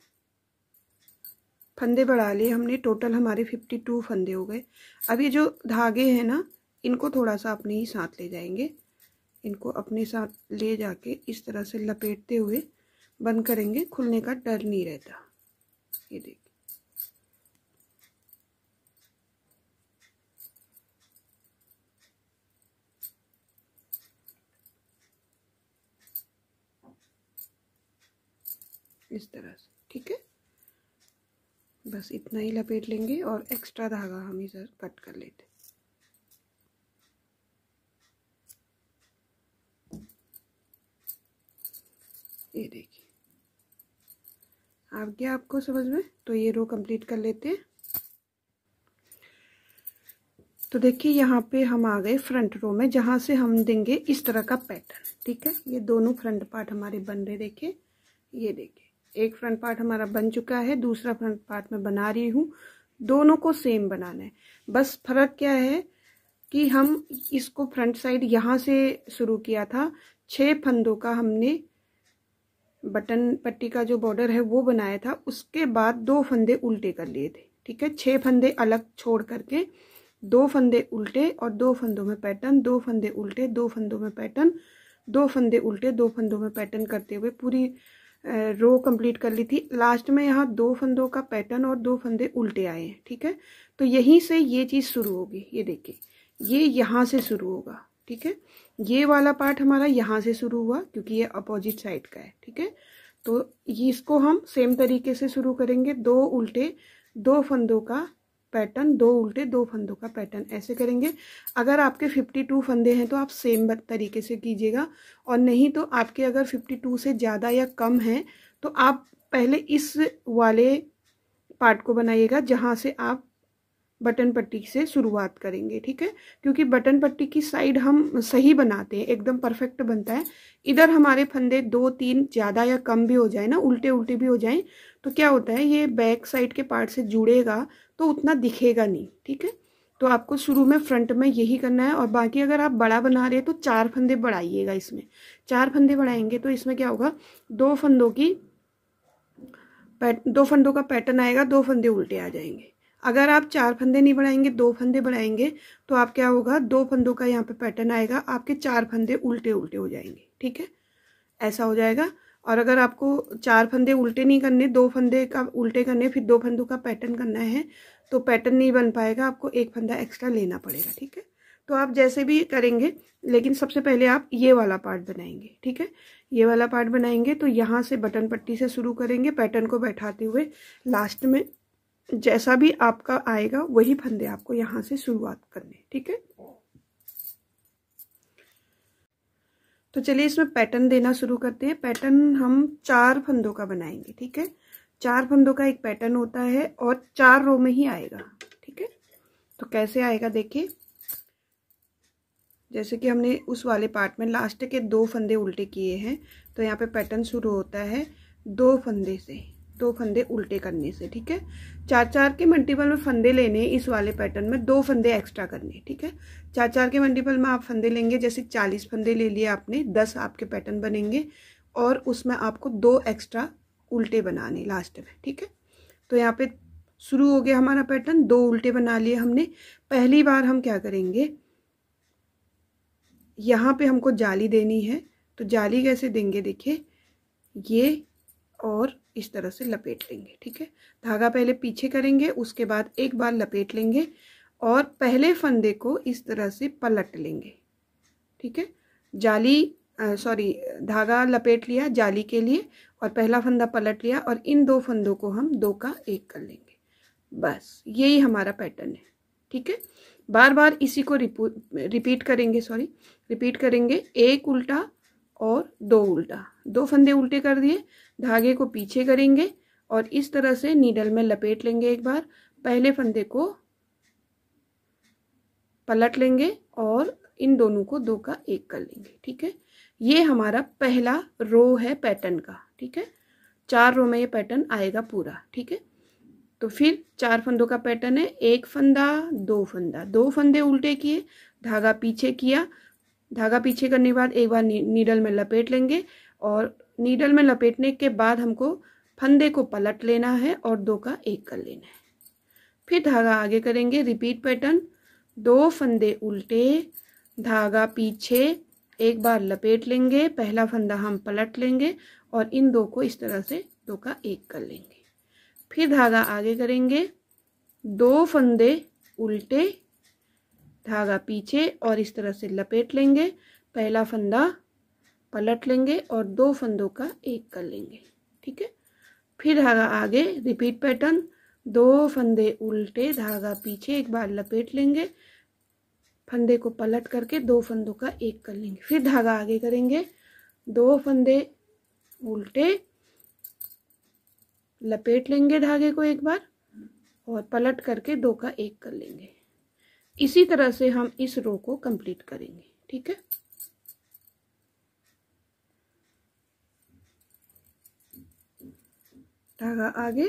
फंदे बढ़ा लिए हमने। टोटल हमारे 52 फंदे हो गए। अब ये जो धागे हैं ना, इनको थोड़ा सा अपने ही साथ ले जाएंगे। इनको अपने साथ ले जाके इस तरह से लपेटते हुए बंद करेंगे, खुलने का डर नहीं रहता। ये देखिए, इस तरह से, ठीक है। बस इतना ही लपेट लेंगे और एक्स्ट्रा धागा हम इधर कट कर लेते। ये देखिए, आ गया आपको समझ में। तो ये रो कंप्लीट कर लेते हैं। तो देखिए यहाँ पे हम आ गए फ्रंट रो में, जहाँ से हम देंगे इस तरह का पैटर्न, ठीक है। ये दोनों फ्रंट पार्ट हमारे बन रहे, देखिए ये देखिए, एक फ्रंट पार्ट हमारा बन चुका है, दूसरा फ्रंट पार्ट मैं बना रही हूँ। दोनों को सेम बनाना है, बस फर्क क्या है कि हम इसको फ्रंट साइड यहाँ से शुरू किया था, 6 फंदों का हमने बटन पट्टी का जो बॉर्डर है वो बनाया था, उसके बाद 2 फंदे उल्टे कर लिए थे, ठीक है। 6 फंदे अलग छोड़ करके 2 फंदे उल्टे और 2 फंदों में पैटर्न, 2 फंदे उल्टे, 2 फंदों में पैटर्न, 2 फंदे उल्टे, 2 फंदों में पैटर्न करते हुए पूरी रो कंप्लीट कर ली थी। लास्ट में यहाँ 2 फंदों का पैटर्न और 2 फंदे उल्टे आए हैं, ठीक है। तो यहीं से ये चीज़ शुरू होगी, ये देखिए, ये यहाँ से शुरू होगा, ठीक है। ये वाला पार्ट हमारा यहाँ से शुरू हुआ क्योंकि ये अपोजिट साइड का है, ठीक है। तो ये इसको हम सेम तरीके से शुरू करेंगे, 2 उल्टे 2 फंदों का पैटर्न, 2 उल्टे 2 फंदों का पैटर्न, ऐसे करेंगे। अगर आपके 52 फंदे हैं तो आप सेम तरीके से कीजिएगा, और नहीं तो आपके अगर 52 से ज़्यादा या कम है तो आप पहले इस वाले पार्ट को बनाइएगा जहाँ से आप बटन पट्टी से शुरुआत करेंगे, ठीक है। क्योंकि बटन पट्टी की साइड हम सही बनाते हैं, एकदम परफेक्ट बनता है। इधर हमारे फंदे 2-3 ज़्यादा या कम भी हो जाए ना, उल्टे उल्टे भी हो जाए, तो क्या होता है, ये बैक साइड के पार्ट से जुड़ेगा तो उतना दिखेगा नहीं, ठीक है। तो आपको शुरू में फ्रंट में यही करना है। और बाकी अगर आप बड़ा बना रहे हैं तो 4 फंदे बढ़ाइएगा, इसमें 4 फंदे बढ़ाएंगे तो इसमें क्या होगा, 2 फंदों का पैटर्न आएगा, 2 फंदे उल्टे आ जाएंगे। अगर आप 4 फंदे नहीं बढ़ाएंगे, 2 फंदे बढ़ाएंगे तो आप क्या होगा, 2 फंदों का यहाँ पे पैटर्न आएगा, आपके 4 फंदे उल्टे उल्टे हो जाएंगे, ठीक है, ऐसा हो जाएगा। और अगर आपको 4 फंदे उल्टे नहीं करने, 2 फंदे का उल्टे करने, फिर 2 फंदों का पैटर्न करना है तो पैटर्न नहीं बन पाएगा, आपको 1 फंदा एक्स्ट्रा लेना पड़ेगा, ठीक है। तो आप जैसे भी करेंगे, लेकिन सबसे पहले आप ये वाला पार्ट बनाएंगे, ठीक है। ये वाला पार्ट बनाएंगे तो यहाँ से बटन पट्टी से शुरू करेंगे, पैटर्न को बैठाते हुए लास्ट में जैसा भी आपका आएगा वही फंदे आपको यहाँ से शुरुआत करने, ठीक है। तो चलिए इसमें पैटर्न देना शुरू करते हैं। पैटर्न हम 4 फंदों का बनाएंगे, ठीक है। 4 फंदों का एक पैटर्न होता है और 4 रो में ही आएगा, ठीक है। तो कैसे आएगा देखिए, जैसे कि हमने उस वाले पार्ट में लास्ट के 2 फंदे उल्टे किए हैं, तो यहाँ पे पैटर्न शुरू होता है 2 फंदे से, 2 फंदे उल्टे करने से, ठीक है। 4-4 के मल्टीपल में फंदे लेने, इस वाले पैटर्न में 2 फंदे एक्स्ट्रा करने, ठीक है। 4-4 के मल्टीपल में आप फंदे लेंगे, जैसे 40 फंदे ले लिए आपने, 10 आपके पैटर्न बनेंगे और उसमें आपको 2 एक्स्ट्रा उल्टे बनाने लास्ट में, ठीक है। तो यहाँ पे शुरू हो गया हमारा पैटर्न, 2 उल्टे बना लिए हमने। पहली बार हम क्या करेंगे, यहाँ पे हमको जाली देनी है, तो जाली कैसे देंगे देखिए, ये और इस तरह से लपेट लेंगे, ठीक है। धागा पहले पीछे करेंगे, उसके बाद एक बार लपेट लेंगे और पहले फंदे को इस तरह से पलट लेंगे, ठीक है। धागा लपेट लिया जाली के लिए और पहला फंदा पलट लिया और इन 2 फंदों को हम 2 का 1 कर लेंगे, बस यही हमारा पैटर्न है, ठीक है। बार बार इसी को रिपीट करेंगे, 1 उल्टा और 2 उल्टा, 2 फंदे उल्टे कर दिए, धागे को पीछे करेंगे और इस तरह से नीडल में लपेट लेंगे एक बार, पहले फंदे को पलट लेंगे और इन दोनों को 2 का 1 कर लेंगे, ठीक है। ये हमारा पहला रो है पैटर्न का, ठीक है। 4 रो में ये पैटर्न आएगा पूरा, ठीक है। तो फिर 4 फंदों का पैटर्न है, 1 फंदा 2 फंदा, 2 फंदे उल्टे किए, धागा पीछे किया, धागा पीछे करने के बाद एक बार नीडल में लपेट लेंगे और नीडल में लपेटने के बाद हमको फंदे को पलट लेना है और 2 का 1 कर लेना है। फिर धागा आगे करेंगे, रिपीट पैटर्न, 2 फंदे उल्टे, धागा पीछे, एक बार लपेट लेंगे, पहला फंदा हम पलट लेंगे और इन 2 को इस तरह से 2 का 1 कर लेंगे। फिर धागा आगे करेंगे, 2 फंदे उल्टे, धागा पीछे और इस तरह से लपेट लेंगे, पहला फंदा पलट लेंगे और 2 फंदों का 1 कर लेंगे, ठीक है। फिर धागा आगे, रिपीट पैटर्न, 2 फंदे उल्टे, धागा पीछे, एक बार लपेट लेंगे, फंदे को पलट करके 2 फंदों का एक कर लेंगे, फिर धागा आगे करेंगे, 2 फंदे उल्टे, लपेट लेंगे धागे को एक बार और पलट करके 2 का एक कर लेंगे। इसी तरह से हम इस रो को कंप्लीट करेंगे। ठीक है, धागा आगे,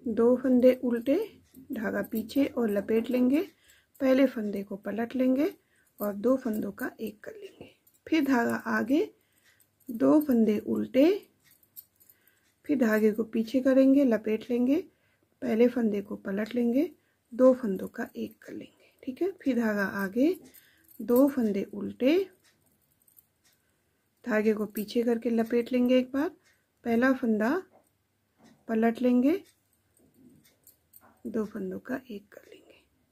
2 फंदे उल्टे, धागा पीछे और लपेट लेंगे, पहले फंदे को पलट लेंगे और 2 फंदों का एक कर लेंगे, फिर धागा आगे, 2 फंदे उल्टे, फिर धागे को पीछे करेंगे, लपेट लेंगे, पहले फंदे को पलट लेंगे, 2 फंदों का एक कर लेंगे। ठीक है, फिर धागा आगे, 2 फंदे उल्टे, धागे को पीछे करके लपेट लेंगे एक बार, पहला फंदा पलट लेंगे, 2 फंदों का एक कर लेंगे।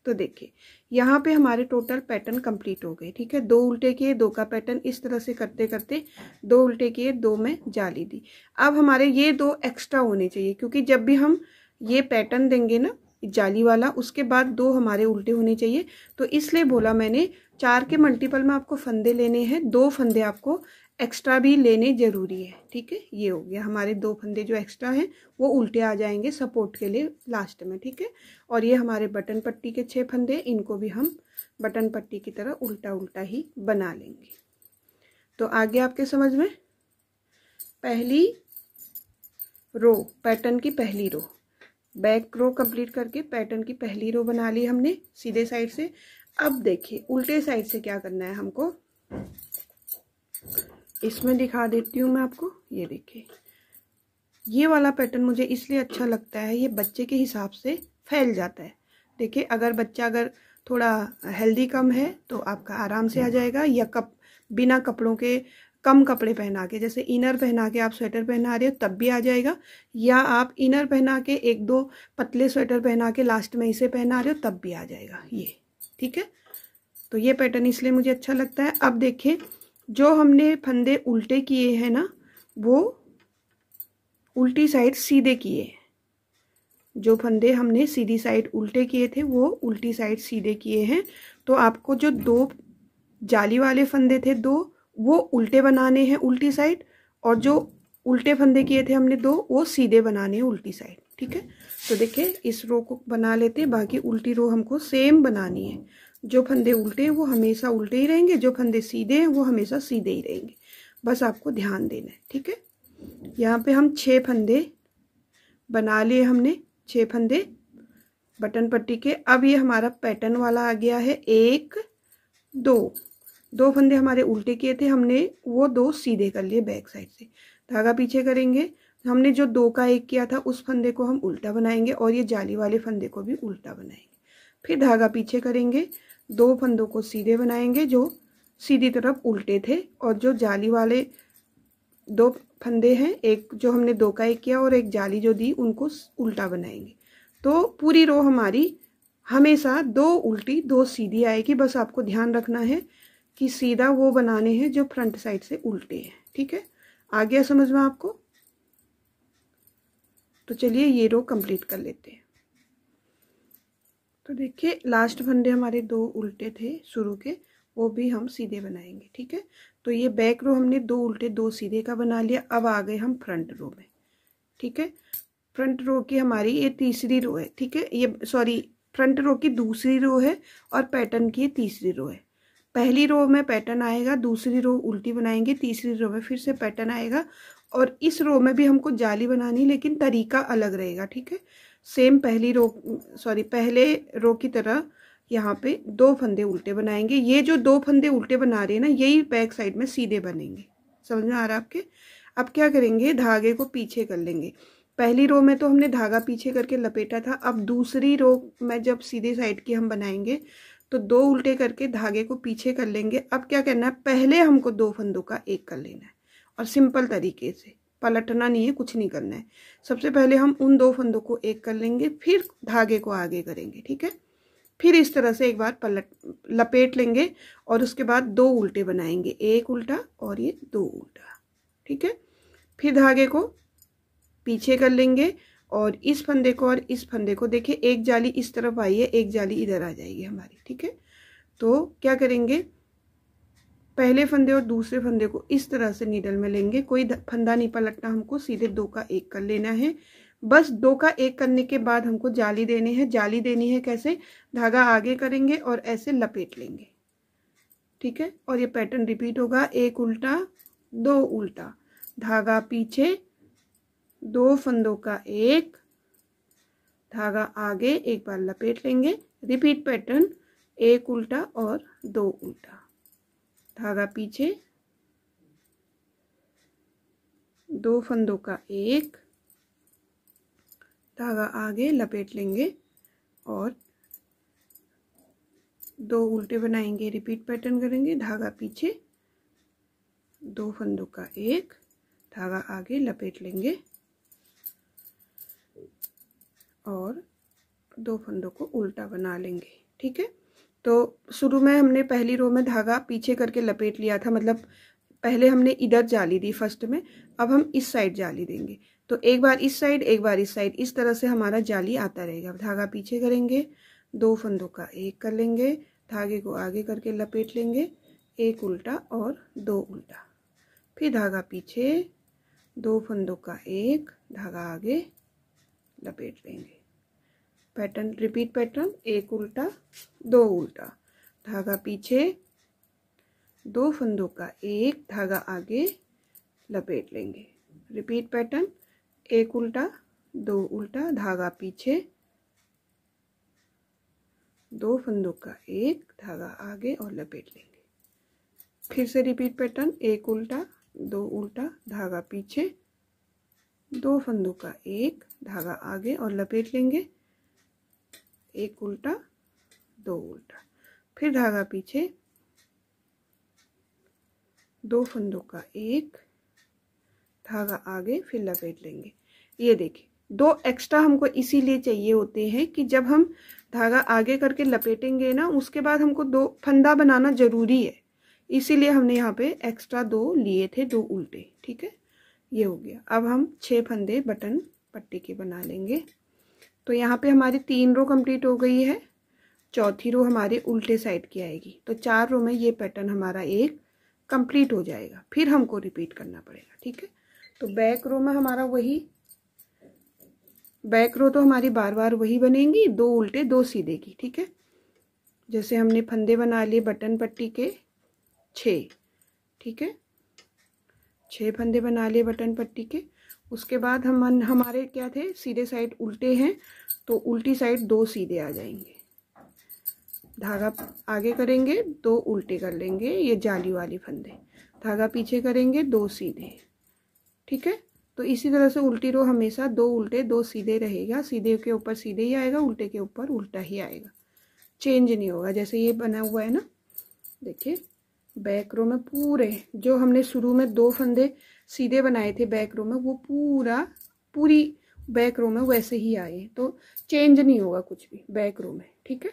तो देखिए यहाँ पे हमारे टोटल पैटर्न कंप्लीट हो गए। ठीक है, 2 उल्टे किए, 2 का पैटर्न इस तरह से करते करते 2 उल्टे किए, 2 में जाली दी। अब हमारे ये 2 एक्स्ट्रा होने चाहिए, क्योंकि जब भी हम ये पैटर्न देंगे ना जाली वाला, उसके बाद 2 हमारे उल्टे होने चाहिए। तो इसलिए बोला मैंने 4 के मल्टीपल में आपको फंदे लेने हैं, 2 फंदे आपको एक्स्ट्रा भी लेने जरूरी है। ठीक है, ये हो गया हमारे 2 फंदे जो एक्स्ट्रा हैं वो उल्टे आ जाएंगे सपोर्ट के लिए लास्ट में। ठीक है, और ये हमारे बटन पट्टी के 6 फंदे, इनको भी हम बटन पट्टी की तरह उल्टा उल्टा ही बना लेंगे। तो आगे आपके समझ में, पहली रो, पैटर्न की पहली रो, बैक रो कंप्लीट करके पैटर्न की पहली रो बना ली हमने सीधे साइड से। अब देखिए उल्टे साइड से क्या करना है हमको, इसमें दिखा देती हूँ मैं आपको। ये देखिए, ये वाला पैटर्न मुझे इसलिए अच्छा लगता है, ये बच्चे के हिसाब से फैल जाता है। देखिए अगर बच्चा अगर थोड़ा हेल्दी कम है तो आपका आराम से आ जाएगा, या बिना कपड़ों के, कम कपड़े पहना के, जैसे इनर पहना के आप स्वेटर पहना रहे हो तब भी आ जाएगा, या आप इनर पहना के 1-2 पतले स्वेटर पहना के लास्ट में इसे पहना रहे हो तब भी आ जाएगा ये। ठीक है, तो ये पैटर्न इसलिए मुझे अच्छा लगता है। अब देखिए जो हमने फंदे उल्टे किए हैं ना, वो उल्टी साइड सीधे किए, जो फंदे हमने सीधी साइड उल्टे किए थे वो उल्टी साइड सीधे किए हैं। तो आपको जो 2 जाली वाले फंदे थे 2, वो उल्टे बनाने हैं उल्टी साइड, और जो उल्टे फंदे किए थे हमने 2, वो सीधे बनाने हैं उल्टी साइड। ठीक है, तो देखिए इस रो को बना लेते हैं, बाकी उल्टी रो हमको सेम बनानी है। जो फंदे उल्टे हैं वो हमेशा उल्टे ही रहेंगे, जो फंदे सीधे हैं वो हमेशा सीधे ही रहेंगे, बस आपको ध्यान देना है। ठीक है, यहाँ पे हम 6 फंदे बना लिए हमने, 6 फंदे बटन पट्टी के। अब ये हमारा पैटर्न वाला आ गया है 1 2 फंदे हमारे उल्टे किए थे हमने, वो 2 सीधे कर लिए बैक साइड से, धागा पीछे करेंगे, हमने जो 2 का 1 किया था उस फंदे को हम उल्टा बनाएंगे और ये जाली वाले फंदे को भी उल्टा बनाएंगे, फिर धागा पीछे करेंगे, 2 फंदों को सीधे बनाएंगे जो सीधी तरफ उल्टे थे, और जो जाली वाले 2 फंदे हैं, एक जो हमने 2 का 1 किया और एक जाली जो दी, उनको उल्टा बनाएंगे। तो पूरी रो हमारी हमेशा 2 उल्टी 2 सीधी आएगी। बस आपको ध्यान रखना है कि सीधा वो बनाने हैं जो फ्रंट साइड से उल्टे हैं। ठीक है, आ गया समझ में आपको? तो चलिए ये रो कंप्लीट कर लेते हैं। तो देखिए लास्ट फंदे हमारे 2 उल्टे थे शुरू के, वो भी हम सीधे बनाएंगे। ठीक है, तो ये बैक रो हमने 2 उल्टे 2 सीधे का बना लिया। अब आ गए हम फ्रंट रो में। ठीक है, फ्रंट रो की हमारी ये तीसरी रो है। ठीक है, ये सॉरी फ्रंट रो की दूसरी रो है और पैटर्न की तीसरी रो है। पहली रो में पैटर्न आएगा, दूसरी रो उल्टी बनाएंगे, तीसरी रो में फिर से पैटर्न आएगा, और इस रो में भी हमको जाली बनानी, लेकिन तरीका अलग रहेगा। ठीक है, सेम पहले रो की तरह यहाँ पे 2 फंदे उल्टे बनाएंगे। ये जो 2 फंदे उल्टे बना रहे हैं ना, यही बैक साइड में सीधे बनेंगे। समझ में आ रहा है आपके? अब क्या करेंगे, धागे को पीछे कर लेंगे। पहली रो में तो हमने धागा पीछे करके लपेटा था, अब दूसरी रो में जब सीधे साइड की हम बनाएंगे तो 2 उल्टे करके धागे को पीछे कर लेंगे। अब क्या करना है, पहले हमको 2 फंदों का 1 कर लेना है, और सिंपल तरीके से, पलटना नहीं है, कुछ नहीं करना है। सबसे पहले हम उन 2 फंदों को 1 कर लेंगे, फिर धागे को आगे करेंगे। ठीक है, फिर इस तरह से एक बार लपेट लेंगे और उसके बाद 2 उल्टे बनाएंगे, 1 उल्टा और ये 2 उल्टा। ठीक है, फिर धागे को पीछे कर लेंगे और इस फंदे को और इस फंदे को, देखिए एक जाली इस तरफ आई है, एक जाली इधर आ जाएगी हमारी, ठीक है। तो क्या करेंगे, पहले फंदे और दूसरे फंदे को इस तरह से नीडल में लेंगे, कोई फंदा नहीं पलटना हमको, सीधे 2 का 1 कर लेना है। बस 2 का 1 करने के बाद हमको जाली देनी है। जाली देनी है कैसे, धागा आगे करेंगे और ऐसे लपेट लेंगे, ठीक है। और ये पैटर्न रिपीट होगा, 1 उल्टा 2 उल्टा, धागा पीछे, 2 फंदों का 1, धागा आगे, एक बार लपेट लेंगे, रिपीट पैटर्न, 1 उल्टा और 2 उल्टा, धागा पीछे, 2 फंदों का 1, धागा आगे लपेट लेंगे और 2 उल्टे बनाएंगे, रिपीट पैटर्न करेंगे, धागा पीछे, 2 फंदों का 1, धागा आगे लपेट लेंगे और 2 फंदों को उल्टा बना लेंगे, ठीक है। तो शुरू में हमने पहली रो में धागा पीछे करके लपेट लिया था, मतलब पहले हमने इधर जाली दी फर्स्ट में, अब हम इस साइड जाली देंगे। तो एक बार इस साइड, एक बार इस साइड, इस तरह से हमारा जाली आता रहेगा। धागा पीछे करेंगे, 2 फंदों का 1 कर लेंगे, धागे को आगे करके लपेट लेंगे, 1 उल्टा और 2 उल्टा, फिर धागा पीछे, 2 फंदों का 1, धागा आगे लपेट लेंगे। पैटर्न रिपीट पैटर्न, 1 उल्टा 2 उल्टा, धागा पीछे, 2 फंदों का 1, धागा आगे लपेट लेंगे। रिपीट पैटर्न, 1 उल्टा 2 उल्टा, धागा पीछे, 2 फंदों का 1, धागा आगे और लपेट लेंगे। फिर से रिपीट पैटर्न, 1 उल्टा 2 उल्टा, धागा पीछे, 2 फंदों का 1, धागा आगे और लपेट लेंगे, 1 उल्टा 2 उल्टा, फिर धागा पीछे, 2 फंदों का 1, धागा आगे, फिर लपेट लेंगे। ये देखिए 2 एक्स्ट्रा हमको इसीलिए चाहिए होते हैं कि जब हम धागा आगे करके लपेटेंगे ना, उसके बाद हमको 2 फंदा बनाना जरूरी है, इसीलिए हमने यहाँ पे एक्स्ट्रा 2 लिए थे, 2 उल्टे, ठीक है। ये हो गया। अब हम 6 फंदे बटन पट्टी के बना लेंगे। तो यहाँ पे हमारी 3 रो कंप्लीट हो गई है, चौथी रो हमारे उल्टे साइड की आएगी। तो 4 रो में ये पैटर्न हमारा एक कंप्लीट हो जाएगा, फिर हमको रिपीट करना पड़ेगा, ठीक है। तो बैक रो में हमारा वही, बैक रो तो हमारी बार बार वही बनेंगी, 2 उल्टे 2 सीधे की, ठीक है। जैसे हमने फंदे बना लिए बटन पट्टी के 6, ठीक है, 6 फंदे बना लिए बटन पट्टी के। उसके बाद हमारे क्या थे, सीधे साइड उल्टे हैं, तो उल्टी साइड 2 सीधे आ जाएंगे, धागा आगे करेंगे, 2 उल्टे कर लेंगे, ये जाली वाली फंदे, धागा पीछे करेंगे, 2 सीधे, ठीक है। तो इसी तरह से उल्टी रो हमेशा 2 उल्टे 2 सीधे रहेगा, सीधे के ऊपर सीधे ही आएगा, उल्टे के ऊपर उल्टा ही आएगा, चेंज नहीं होगा। जैसे ये बना हुआ है ना, देखिए बैक रो में पूरे जो हमने शुरू में 2 फंदे सीधे बनाए थे बैक रो में, वो पूरी बैक रो में वैसे ही आए, तो चेंज नहीं होगा कुछ भी बैक रो में, ठीक है।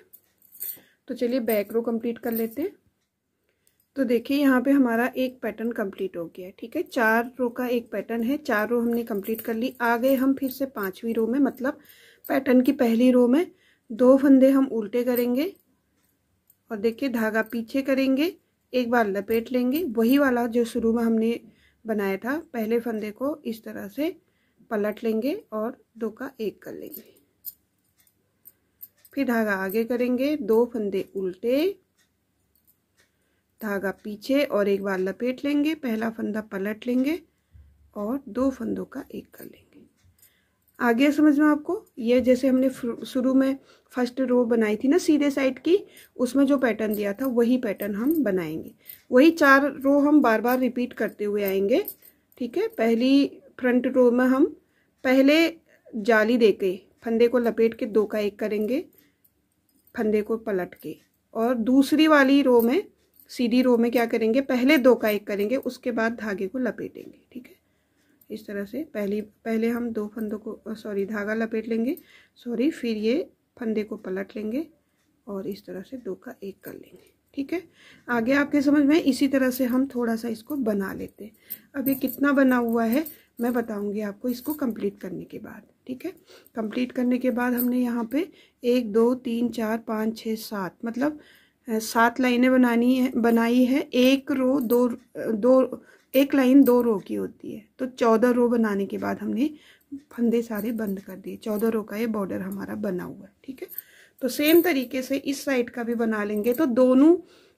तो चलिए बैक रो कंप्लीट कर लेते हैं। तो देखिए यहाँ पे हमारा एक पैटर्न कंप्लीट हो गया है, ठीक है। 4 रो का एक पैटर्न है, 4 रो हमने कंप्लीट कर ली। आ गए हम फिर से 5वीं रो में, मतलब पैटर्न की पहली रो में 2 फंदे हम उल्टे करेंगे और देखिए धागा पीछे करेंगे, एक बार लपेट लेंगे, वही वाला जो शुरू में हमने बनाया था, पहले फंदे को इस तरह से पलट लेंगे और 2 का 1 कर लेंगे, फिर धागा आगे करेंगे, 2 फंदे उल्टे, धागा पीछे और एक बार लपेट लेंगे, पहला फंदा पलट लेंगे और 2 फंदों का 1 कर लेंगे। आगे समझ में आपको, ये जैसे हमने शुरू में फर्स्ट रो बनाई थी ना सीधे साइड की, उसमें जो पैटर्न दिया था वही पैटर्न हम बनाएंगे, वही 4 रो हम बार बार रिपीट करते हुए आएंगे, ठीक है। पहली फ्रंट रो में हम पहले जाली देके फंदे को लपेट के 2 का 1 करेंगे, फंदे को पलट के, और दूसरी वाली रो में सीधी रो में क्या करेंगे, पहले 2 का 1 करेंगे, उसके बाद धागे को लपेटेंगे, ठीक है। इस तरह से पहले हम 2 फंदों को धागा लपेट लेंगे, फिर ये फंदे को पलट लेंगे और इस तरह से 2 का 1 कर लेंगे, ठीक है। आगे आपके समझ में, इसी तरह से हम थोड़ा सा इसको बना लेते हैं। अब ये कितना बना हुआ है, मैं बताऊंगी आपको इसको कंप्लीट करने के बाद, ठीक है। कंप्लीट करने के बाद हमने यहाँ पे 1 2 3 4 5 6 7 मतलब 7 लाइनें बनाई है। एक रो एक लाइन 2 रो की होती है, तो 14 रो बनाने के बाद हमने फंदे सारे बंद कर दिए। 14 रो का ये बॉर्डर हमारा बना हुआ है, ठीक है। तो सेम तरीके से इस साइड का भी बना लेंगे। तो दोनों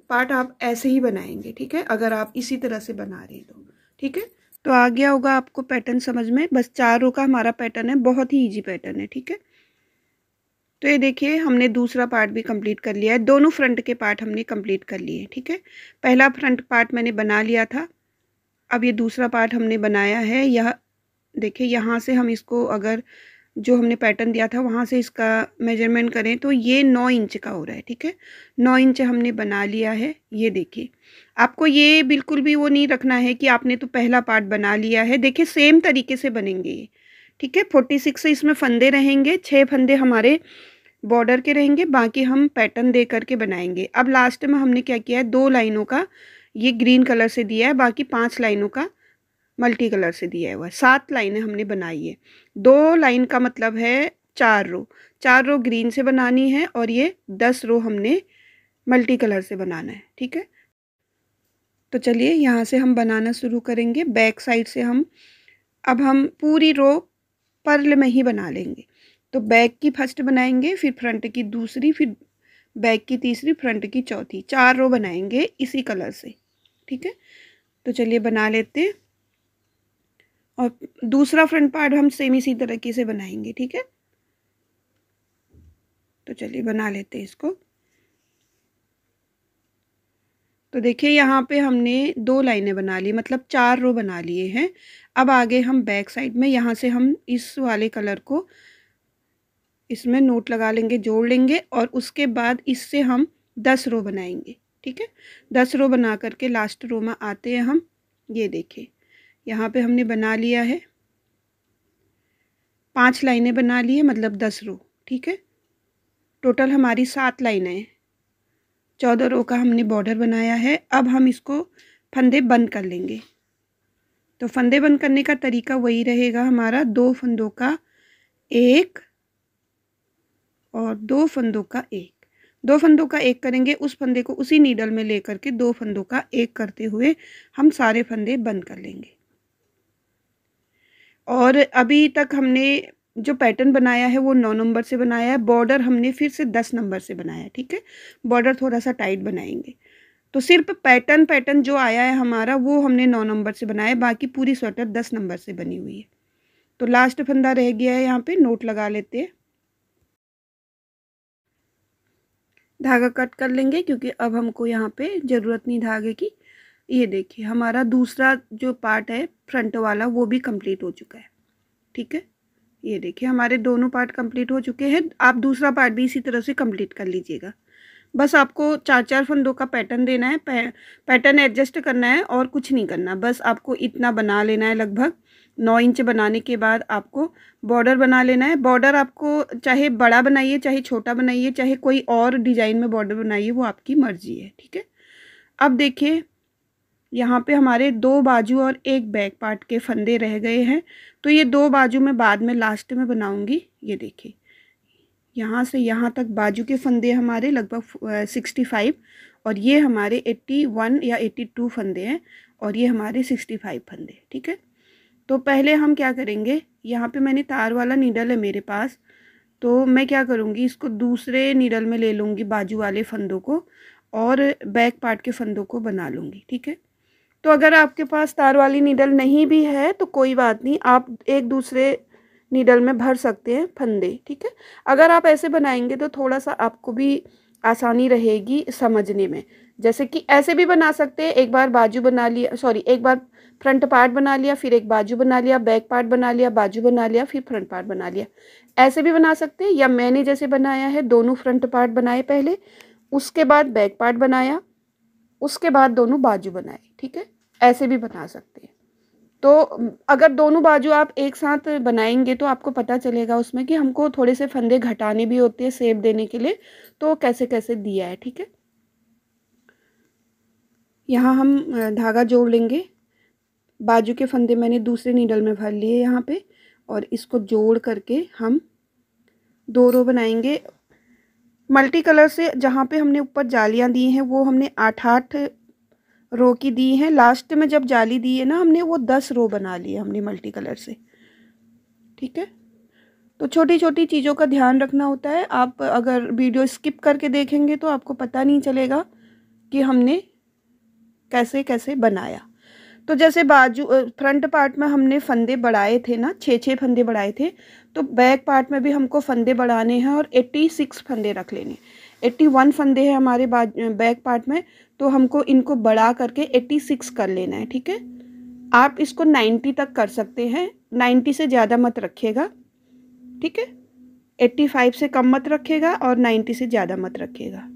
पार्ट आप ऐसे ही बनाएंगे, ठीक है, अगर आप इसी तरह से बना रहे हैं तो, ठीक है। तो आ गया होगा आपको पैटर्न समझ में। बस 4 रो का हमारा पैटर्न है, बहुत ही इजी पैटर्न है, ठीक है। तो ये देखिए हमने दूसरा पार्ट भी कंप्लीट कर लिया है। दोनों फ्रंट के पार्ट हमने कंप्लीट कर लिए, ठीक है। पहला फ्रंट पार्ट मैंने बना लिया था, अब ये दूसरा पार्ट हमने बनाया है। यह देखिए यहाँ से हम इसको अगर जो हमने पैटर्न दिया था वहाँ से इसका मेजरमेंट करें तो ये 9 इंच का हो रहा है, ठीक है। 9 इंच हमने बना लिया है। ये देखिए आपको ये बिल्कुल भी वो नहीं रखना है कि आपने तो पहला पार्ट बना लिया है। देखिए सेम तरीके से बनेंगे ये, ठीक है। 46 से इसमें फंदे रहेंगे, 6 फंदे हमारे बॉर्डर के रहेंगे, बाकी हम पैटर्न दे करके बनाएंगे। अब लास्ट में हमने क्या किया है, 2 लाइनों का ये ग्रीन कलर से दिया है, बाकी 5 लाइनों का मल्टी कलर से दिया है। वह 7 लाइनें हमने बनाई है। 2 लाइन का मतलब है 4 रो, 4 रो ग्रीन से बनानी है और ये 10 रो हमने मल्टी कलर से बनाना है, ठीक है। तो चलिए यहाँ से हम बनाना शुरू करेंगे। बैक साइड से अब हम पूरी रो पर्ल में ही बना लेंगे। तो बैक की फर्स्ट बनाएंगे, फिर फ्रंट की दूसरी, फिर बैक की तीसरी, फ्रंट की चौथी। 4 रो बनाएंगे इसी कलर से, ठीक है। तो चलिए बना लेते हैं। और दूसरा फ्रंट पार्ट हम सेम इसी तरीके से बनाएंगे, ठीक है। तो चलिए बना लेते हैं इसको। तो देखिए यहाँ पे हमने 2 लाइनें बना ली, मतलब 4 रो बना लिए हैं। अब आगे हम बैक साइड में यहाँ से हम इस वाले कलर को इसमें नोट लगा लेंगे, जोड़ लेंगे, और उसके बाद इससे हम 10 रो बनाएंगे, ठीक है। 10 रो बना करके लास्ट रो में आते हैं हम। ये देखिए यहाँ पे हमने बना लिया है, 5 लाइनें बना ली है, मतलब 10 रो, ठीक है। टोटल हमारी 7 लाइनें हैं। 14 रो का हमने बॉर्डर बनाया है। अब हम इसको फंदे बंद कर लेंगे। तो फंदे बंद करने का तरीका वही रहेगा हमारा, 2 फंदों का एक और 2 फंदों का एक। 2 फंदों का एक करेंगे, उस फंदे को उसी नीडल में लेकर के 2 फंदों का एक करते हुए हम सारे फंदे बंद कर लेंगे। और अभी तक हमने जो पैटर्न बनाया है वो 9 नंबर से बनाया है। बॉर्डर हमने फिर से 10 नंबर से बनाया है, ठीक है। बॉर्डर थोड़ा सा टाइट बनाएंगे। तो सिर्फ पैटर्न जो आया है हमारा वो हमने 9 नंबर से बनाया है, बाकी पूरी स्वेटर 10 नंबर से बनी हुई है। तो लास्ट फंदा रह गया है, यहाँ पे नोट लगा लेते हैं। धागा कट कर लेंगे क्योंकि अब हमको यहाँ पे ज़रूरत नहीं धागे की। ये देखिए हमारा दूसरा जो पार्ट है फ्रंट वाला वो भी कंप्लीट हो चुका है, ठीक है। ये देखिए हमारे दोनों पार्ट कंप्लीट हो चुके हैं। आप दूसरा पार्ट भी इसी तरह से कंप्लीट कर लीजिएगा। बस आपको 4-4 फंदों का पैटर्न देना है, पैटर्न एडजस्ट करना है और कुछ नहीं करना। बस आपको इतना बना लेना है। लगभग 9 इंच बनाने के बाद आपको बॉर्डर बना लेना है। बॉर्डर आपको चाहे बड़ा बनाइए, चाहे छोटा बनाइए, चाहे कोई और डिज़ाइन में बॉर्डर बनाइए, वो आपकी मर्जी है, ठीक है। अब देखिए यहाँ पे हमारे 2 बाजू और 1 बैक पार्ट के फंदे रह गए हैं। तो ये 2 बाजू में बाद में लास्ट में बनाऊंगी। ये देखिए यहाँ से यहाँ तक बाजू के फंदे हमारे लगभग 65 और ये हमारे 81 या 82 फंदे हैं और ये हमारे 65 फंदे, ठीक है। तो पहले हम क्या करेंगे, यहाँ पे मैंने तार वाला नीडल है मेरे पास, तो मैं क्या करूँगी, इसको दूसरे नीडल में ले लूँगी बाजू वाले फंदों को और बैक पार्ट के फंदों को बना लूँगी, ठीक है। तो अगर आपके पास तार वाली नीडल नहीं भी है तो कोई बात नहीं, आप एक दूसरे नीडल में भर सकते हैं फंदे, ठीक है। अगर आप ऐसे बनाएंगे तो थोड़ा सा आपको भी आसानी रहेगी समझने में। जैसे कि ऐसे भी बना सकते हैं, एक बार बाजू बना लिया, सॉरी एक बार फ्रंट पार्ट बना लिया, फिर एक बाजू बना लिया, बैक पार्ट बना लिया, बाजू बना लिया, फिर फ्रंट पार्ट बना लिया। ऐसे भी बना सकते हैं, या मैंने जैसे बनाया है, दोनों फ्रंट पार्ट बनाए पहले, उसके बाद बैक पार्ट बनाया, उसके बाद दोनों बाजू बनाए, ठीक है। ऐसे भी बना सकते हैं। तो अगर दोनों बाजू आप एक साथ बनाएंगे तो आपको पता चलेगा उसमें कि हमको थोड़े से फंदे घटाने भी होते हैं शेप देने के लिए, तो कैसे कैसे दिया है, ठीक है। यहाँ हम धागा जोड़ लेंगे। बाजू के फंदे मैंने दूसरे नीडल में भर लिए यहाँ पे, और इसको जोड़ करके हम 2 रो बनाएंगे। मल्टी कलर से जहाँ पे हमने ऊपर जालियाँ दी हैं वो हमने 8-8 रो की दी हैं। लास्ट में जब जाली दी है ना हमने, वो 10 रो बना लिए हमने मल्टी कलर से। ठीक है, तो छोटी छोटी चीज़ों का ध्यान रखना होता है। आप अगर वीडियो स्किप करके देखेंगे तो आपको पता नहीं चलेगा कि हमने कैसे कैसे बनाया। तो जैसे बाजू फ्रंट पार्ट में हमने फंदे बढ़ाए थे ना, 6-6 फंदे बढ़ाए थे, तो बैक पार्ट में भी हमको फंदे बढ़ाने हैं और 86 फंदे रख लेने। 81 फंदे हैं हमारे बैक पार्ट में, तो हमको इनको बढ़ा करके 86 कर लेना है। ठीक है, आप इसको 90 तक कर सकते हैं, 90 से ज़्यादा मत रखिएगा। ठीक है, 85 से कम मत रखिएगा और 90 से ज़्यादा मत रखिएगा।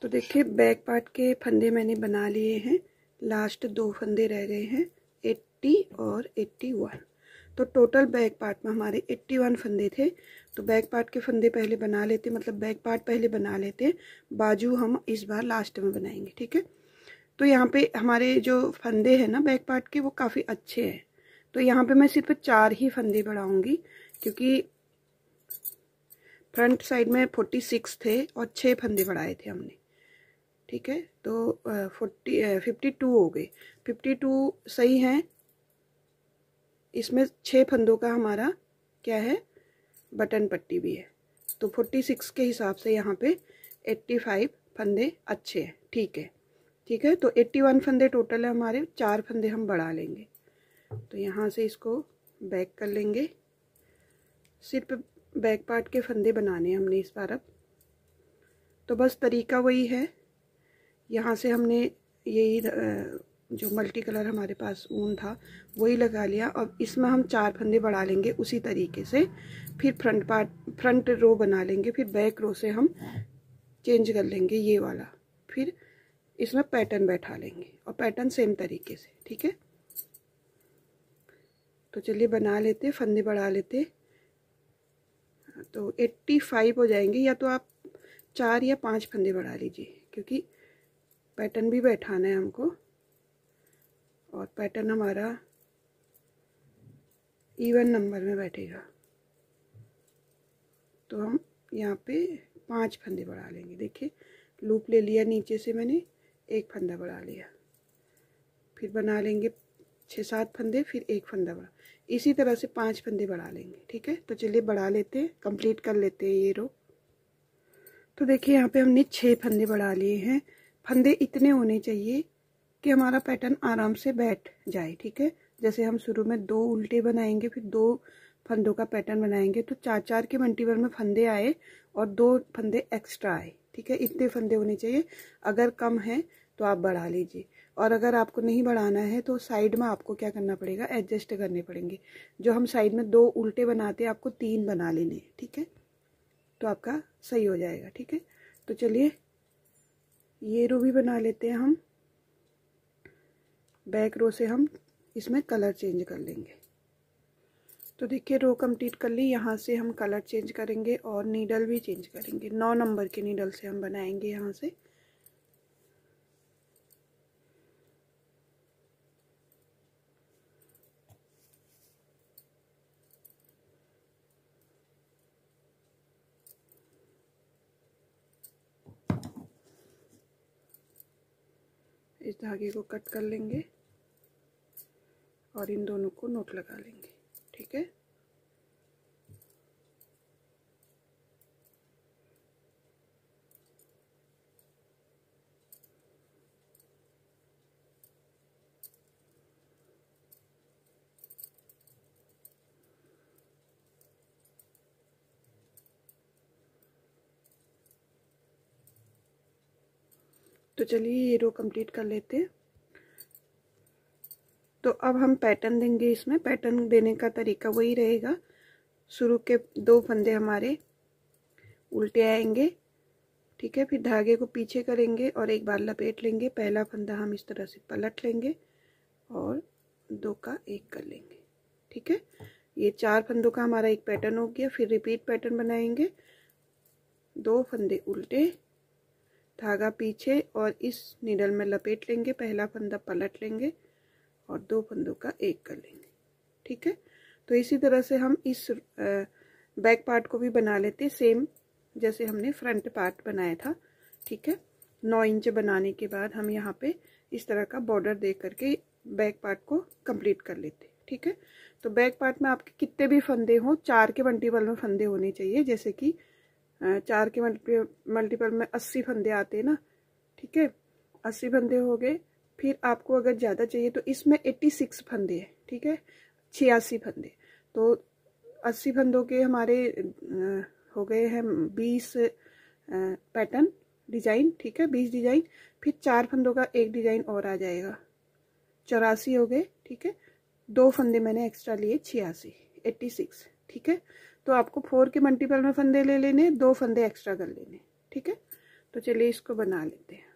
तो देखिए बैक पार्ट के फंदे मैंने बना लिए हैं, लास्ट 2 फंदे रह गए हैं, 80 और 81। तो टोटल बैक पार्ट में हमारे 81 फंदे थे। तो बैक पार्ट के फंदे पहले बना लेते, मतलब बैक पार्ट पहले बना लेते, बाजू हम इस बार लास्ट में बनाएंगे। ठीक है, तो यहाँ पे हमारे जो फंदे हैं ना बैक पार्ट के, वो काफ़ी अच्छे हैं। तो यहाँ पे मैं सिर्फ 4 ही फंदे बढ़ाऊँगी, क्योंकि फ्रंट साइड में 46 थे और 6 फंदे बढ़ाए थे हमने। ठीक है, तो 52 हो गए। 52 सही हैं। इसमें 6 फंदों का हमारा क्या है, बटन पट्टी भी है। तो 46 के हिसाब से यहाँ पे 85 फंदे अच्छे हैं। ठीक है, ठीक है, तो 81 फंदे टोटल है हमारे, 4 फंदे हम बढ़ा लेंगे। तो यहाँ से इसको बैक कर लेंगे। सिर्फ बैक पार्ट के फंदे बनाने हमने इस बार। अब तो बस तरीका वही है, यहाँ से हमने यही जो मल्टी कलर हमारे पास ऊन था वही लगा लिया, और इसमें हम 4 फंदे बढ़ा लेंगे उसी तरीके से। फिर फ्रंट रो बना लेंगे, फिर बैक रो से हम चेंज कर लेंगे ये वाला, फिर इसमें पैटर्न बैठा लेंगे और पैटर्न सेम तरीके से। ठीक है, तो चलिए बना लेते, फंदे बढ़ा लेते। तो 85 हो जाएंगे, या तो आप 4 या 5 फंदे बढ़ा लीजिए, क्योंकि पैटर्न भी बैठाना है हमको, और पैटर्न हमारा इवन नंबर में बैठेगा। तो हम यहाँ पे 5 फंदे बढ़ा लेंगे। देखिए लूप ले लिया, नीचे से मैंने 1 फंदा बढ़ा लिया, फिर बना लेंगे 6-7 फंदे, फिर 1 फंदा बढ़ा, इसी तरह से 5 फंदे बढ़ा लेंगे। ठीक है, तो चलिए बढ़ा लेते हैं, कंप्लीट कर लेते हैं ये रो। तो देखिए यहाँ पे हमने 6 फंदे बढ़ा लिए हैं। फंदे इतने होने चाहिए कि हमारा पैटर्न आराम से बैठ जाए। ठीक है, जैसे हम शुरू में 2 उल्टे बनाएंगे, फिर 2 फंदों का पैटर्न बनाएंगे, तो 4-4 के मल्टीपल में फंदे आए और 2 फंदे एक्स्ट्रा आए। ठीक है, इतने फंदे होने चाहिए। अगर कम है तो आप बढ़ा लीजिए, और अगर आपको नहीं बढ़ाना है तो साइड में आपको क्या करना पड़ेगा, एडजस्ट करने पड़ेंगे। जो हम साइड में 2 उल्टे बनाते हैं, आपको 3 बना लेने हैं। ठीक है, तो आपका सही हो जाएगा। ठीक है, तो चलिए ये रो भी बना लेते हैं हम। बैक रो से हम इसमें कलर चेंज कर लेंगे। तो देखिए रो कंप्लीट कर ली, यहाँ से हम कलर चेंज करेंगे और नीडल भी चेंज करेंगे। 9 नंबर के नीडल से हम बनाएंगे यहाँ से। इस धागे को कट कर लेंगे और इन दोनों को नोट लगा लेंगे। ठीक है, तो चलिए ये रो कंप्लीट कर लेते हैं। तो अब हम पैटर्न देंगे। इसमें पैटर्न देने का तरीका वही रहेगा, शुरू के 2 फंदे हमारे उल्टे आएंगे। ठीक है, फिर धागे को पीछे करेंगे और एक बार लपेट लेंगे। पहला फंदा हम इस तरह से पलट लेंगे और 2 का 1 कर लेंगे। ठीक है, ये 4 फंदों का हमारा एक पैटर्न हो गया। फिर रिपीट पैटर्न बनाएंगे, 2 फंदे उल्टे, धागा पीछे और इस नीडल में लपेट लेंगे। पहला फंदा पलट लेंगे और 2 फंदों का एक कर लेंगे। ठीक है, तो इसी तरह से हम इस बैक पार्ट को भी बना लेते हैं, सेम जैसे हमने फ्रंट पार्ट बनाया था। ठीक है, 9 इंच बनाने के बाद हम यहाँ पे इस तरह का बॉर्डर दे करके बैक पार्ट को कंप्लीट कर लेते हैं। ठीक है, तो बैक पार्ट में आपके कितने भी फंदे हों, 4 के मल्टीपल में फंदे होने चाहिए। जैसे कि 4 के मल्टीपल में 80 फंदे आते हैं ना। ठीक है, 80 फंदे हो गए। फिर आपको अगर ज़्यादा चाहिए तो इसमें 86 फंदे हैं। ठीक है, 86 फंदे, तो 80 फंदों के हमारे हो गए हैं 20 पैटर्न डिजाइन। ठीक है, 20 डिजाइन, फिर 4 फंदों का एक डिजाइन और आ जाएगा, 84 हो गए। ठीक है, 2 फंदे मैंने एक्स्ट्रा लिए, 86। ठीक है, तो आपको 4 के मल्टीपल में फंदे ले लेने, 2 फंदे एक्स्ट्रा कर लेने। ठीक है, तो चलिए इसको बना लेते हैं।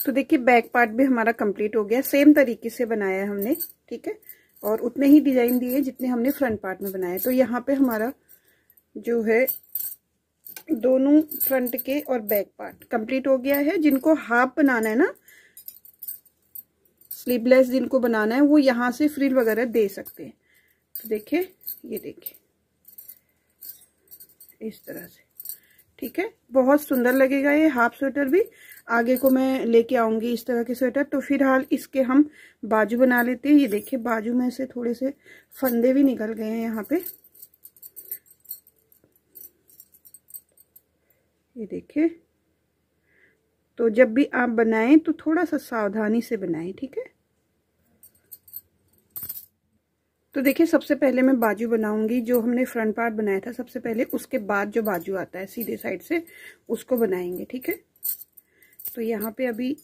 तो देखिए बैक पार्ट भी हमारा कंप्लीट हो गया, सेम तरीके से बनाया है हमने। ठीक है, और उतने ही डिजाइन दिए जितने हमने फ्रंट पार्ट में बनाए। तो यहाँ पे हमारा जो है दोनों फ्रंट के और बैक पार्ट कंप्लीट हो गया है। जिनको हाफ बनाना है ना, स्लीवलेस जिनको बनाना है, वो यहाँ से फ्रिल वगैरह दे सकते हैं। तो देखिए, ये देखिए इस तरह से। ठीक है, बहुत सुंदर लगेगा ये हाफ स्वेटर भी। आगे को मैं लेके आऊंगी इस तरह के स्वेटर। तो फिलहाल इसके हम बाजू बना लेते हैं। ये देखिए बाजू में से थोड़े से फंदे भी निकल गए हैं यहाँ पे, ये देखिए। तो जब भी आप बनाएं तो थोड़ा सा सावधानी से बनाएं। ठीक है, तो देखिए सबसे पहले मैं बाजू बनाऊंगी। जो हमने फ्रंट पार्ट बनाया था सबसे पहले, उसके बाद जो बाजू आता है सीधे साइड से, उसको बनाएंगे। ठीक है, तो यहाँ पे अभी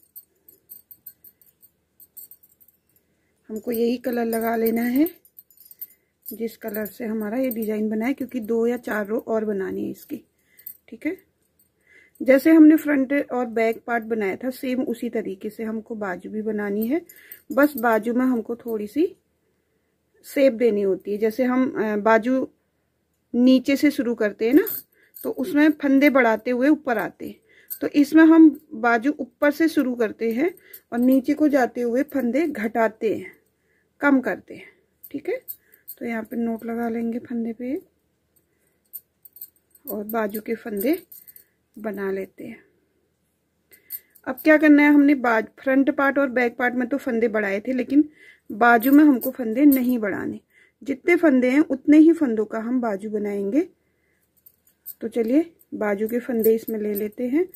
हमको यही कलर लगा लेना है जिस कलर से हमारा ये डिजाइन बना है, क्योंकि 2 या 4 रो और बनानी है इसकी। ठीक है, जैसे हमने फ्रंट और बैक पार्ट बनाया था सेम उसी तरीके से हमको बाजू भी बनानी है। बस बाजू में हमको थोड़ी सी शेप देनी होती है। जैसे हम बाजू नीचे से शुरू करते हैं ना, तो उसमें फंदे बढ़ाते हुए ऊपर आते हैं। तो इसमें हम बाजू ऊपर से शुरू करते हैं और नीचे को जाते हुए फंदे घटाते हैं, कम करते हैं। ठीक है, तो यहाँ पे नोट लगा लेंगे फंदे पे और बाजू के फंदे बना लेते हैं। अब क्या करना है, हमने फ्रंट पार्ट और बैक पार्ट में तो फंदे बढ़ाए थे, लेकिन बाजू में हमको फंदे नहीं बढ़ाने। जितने फंदे हैं उतने ही फंदों का हम बाजू बनाएंगे। तो चलिए बाजू के फंदे इसमें ले लेते हैं।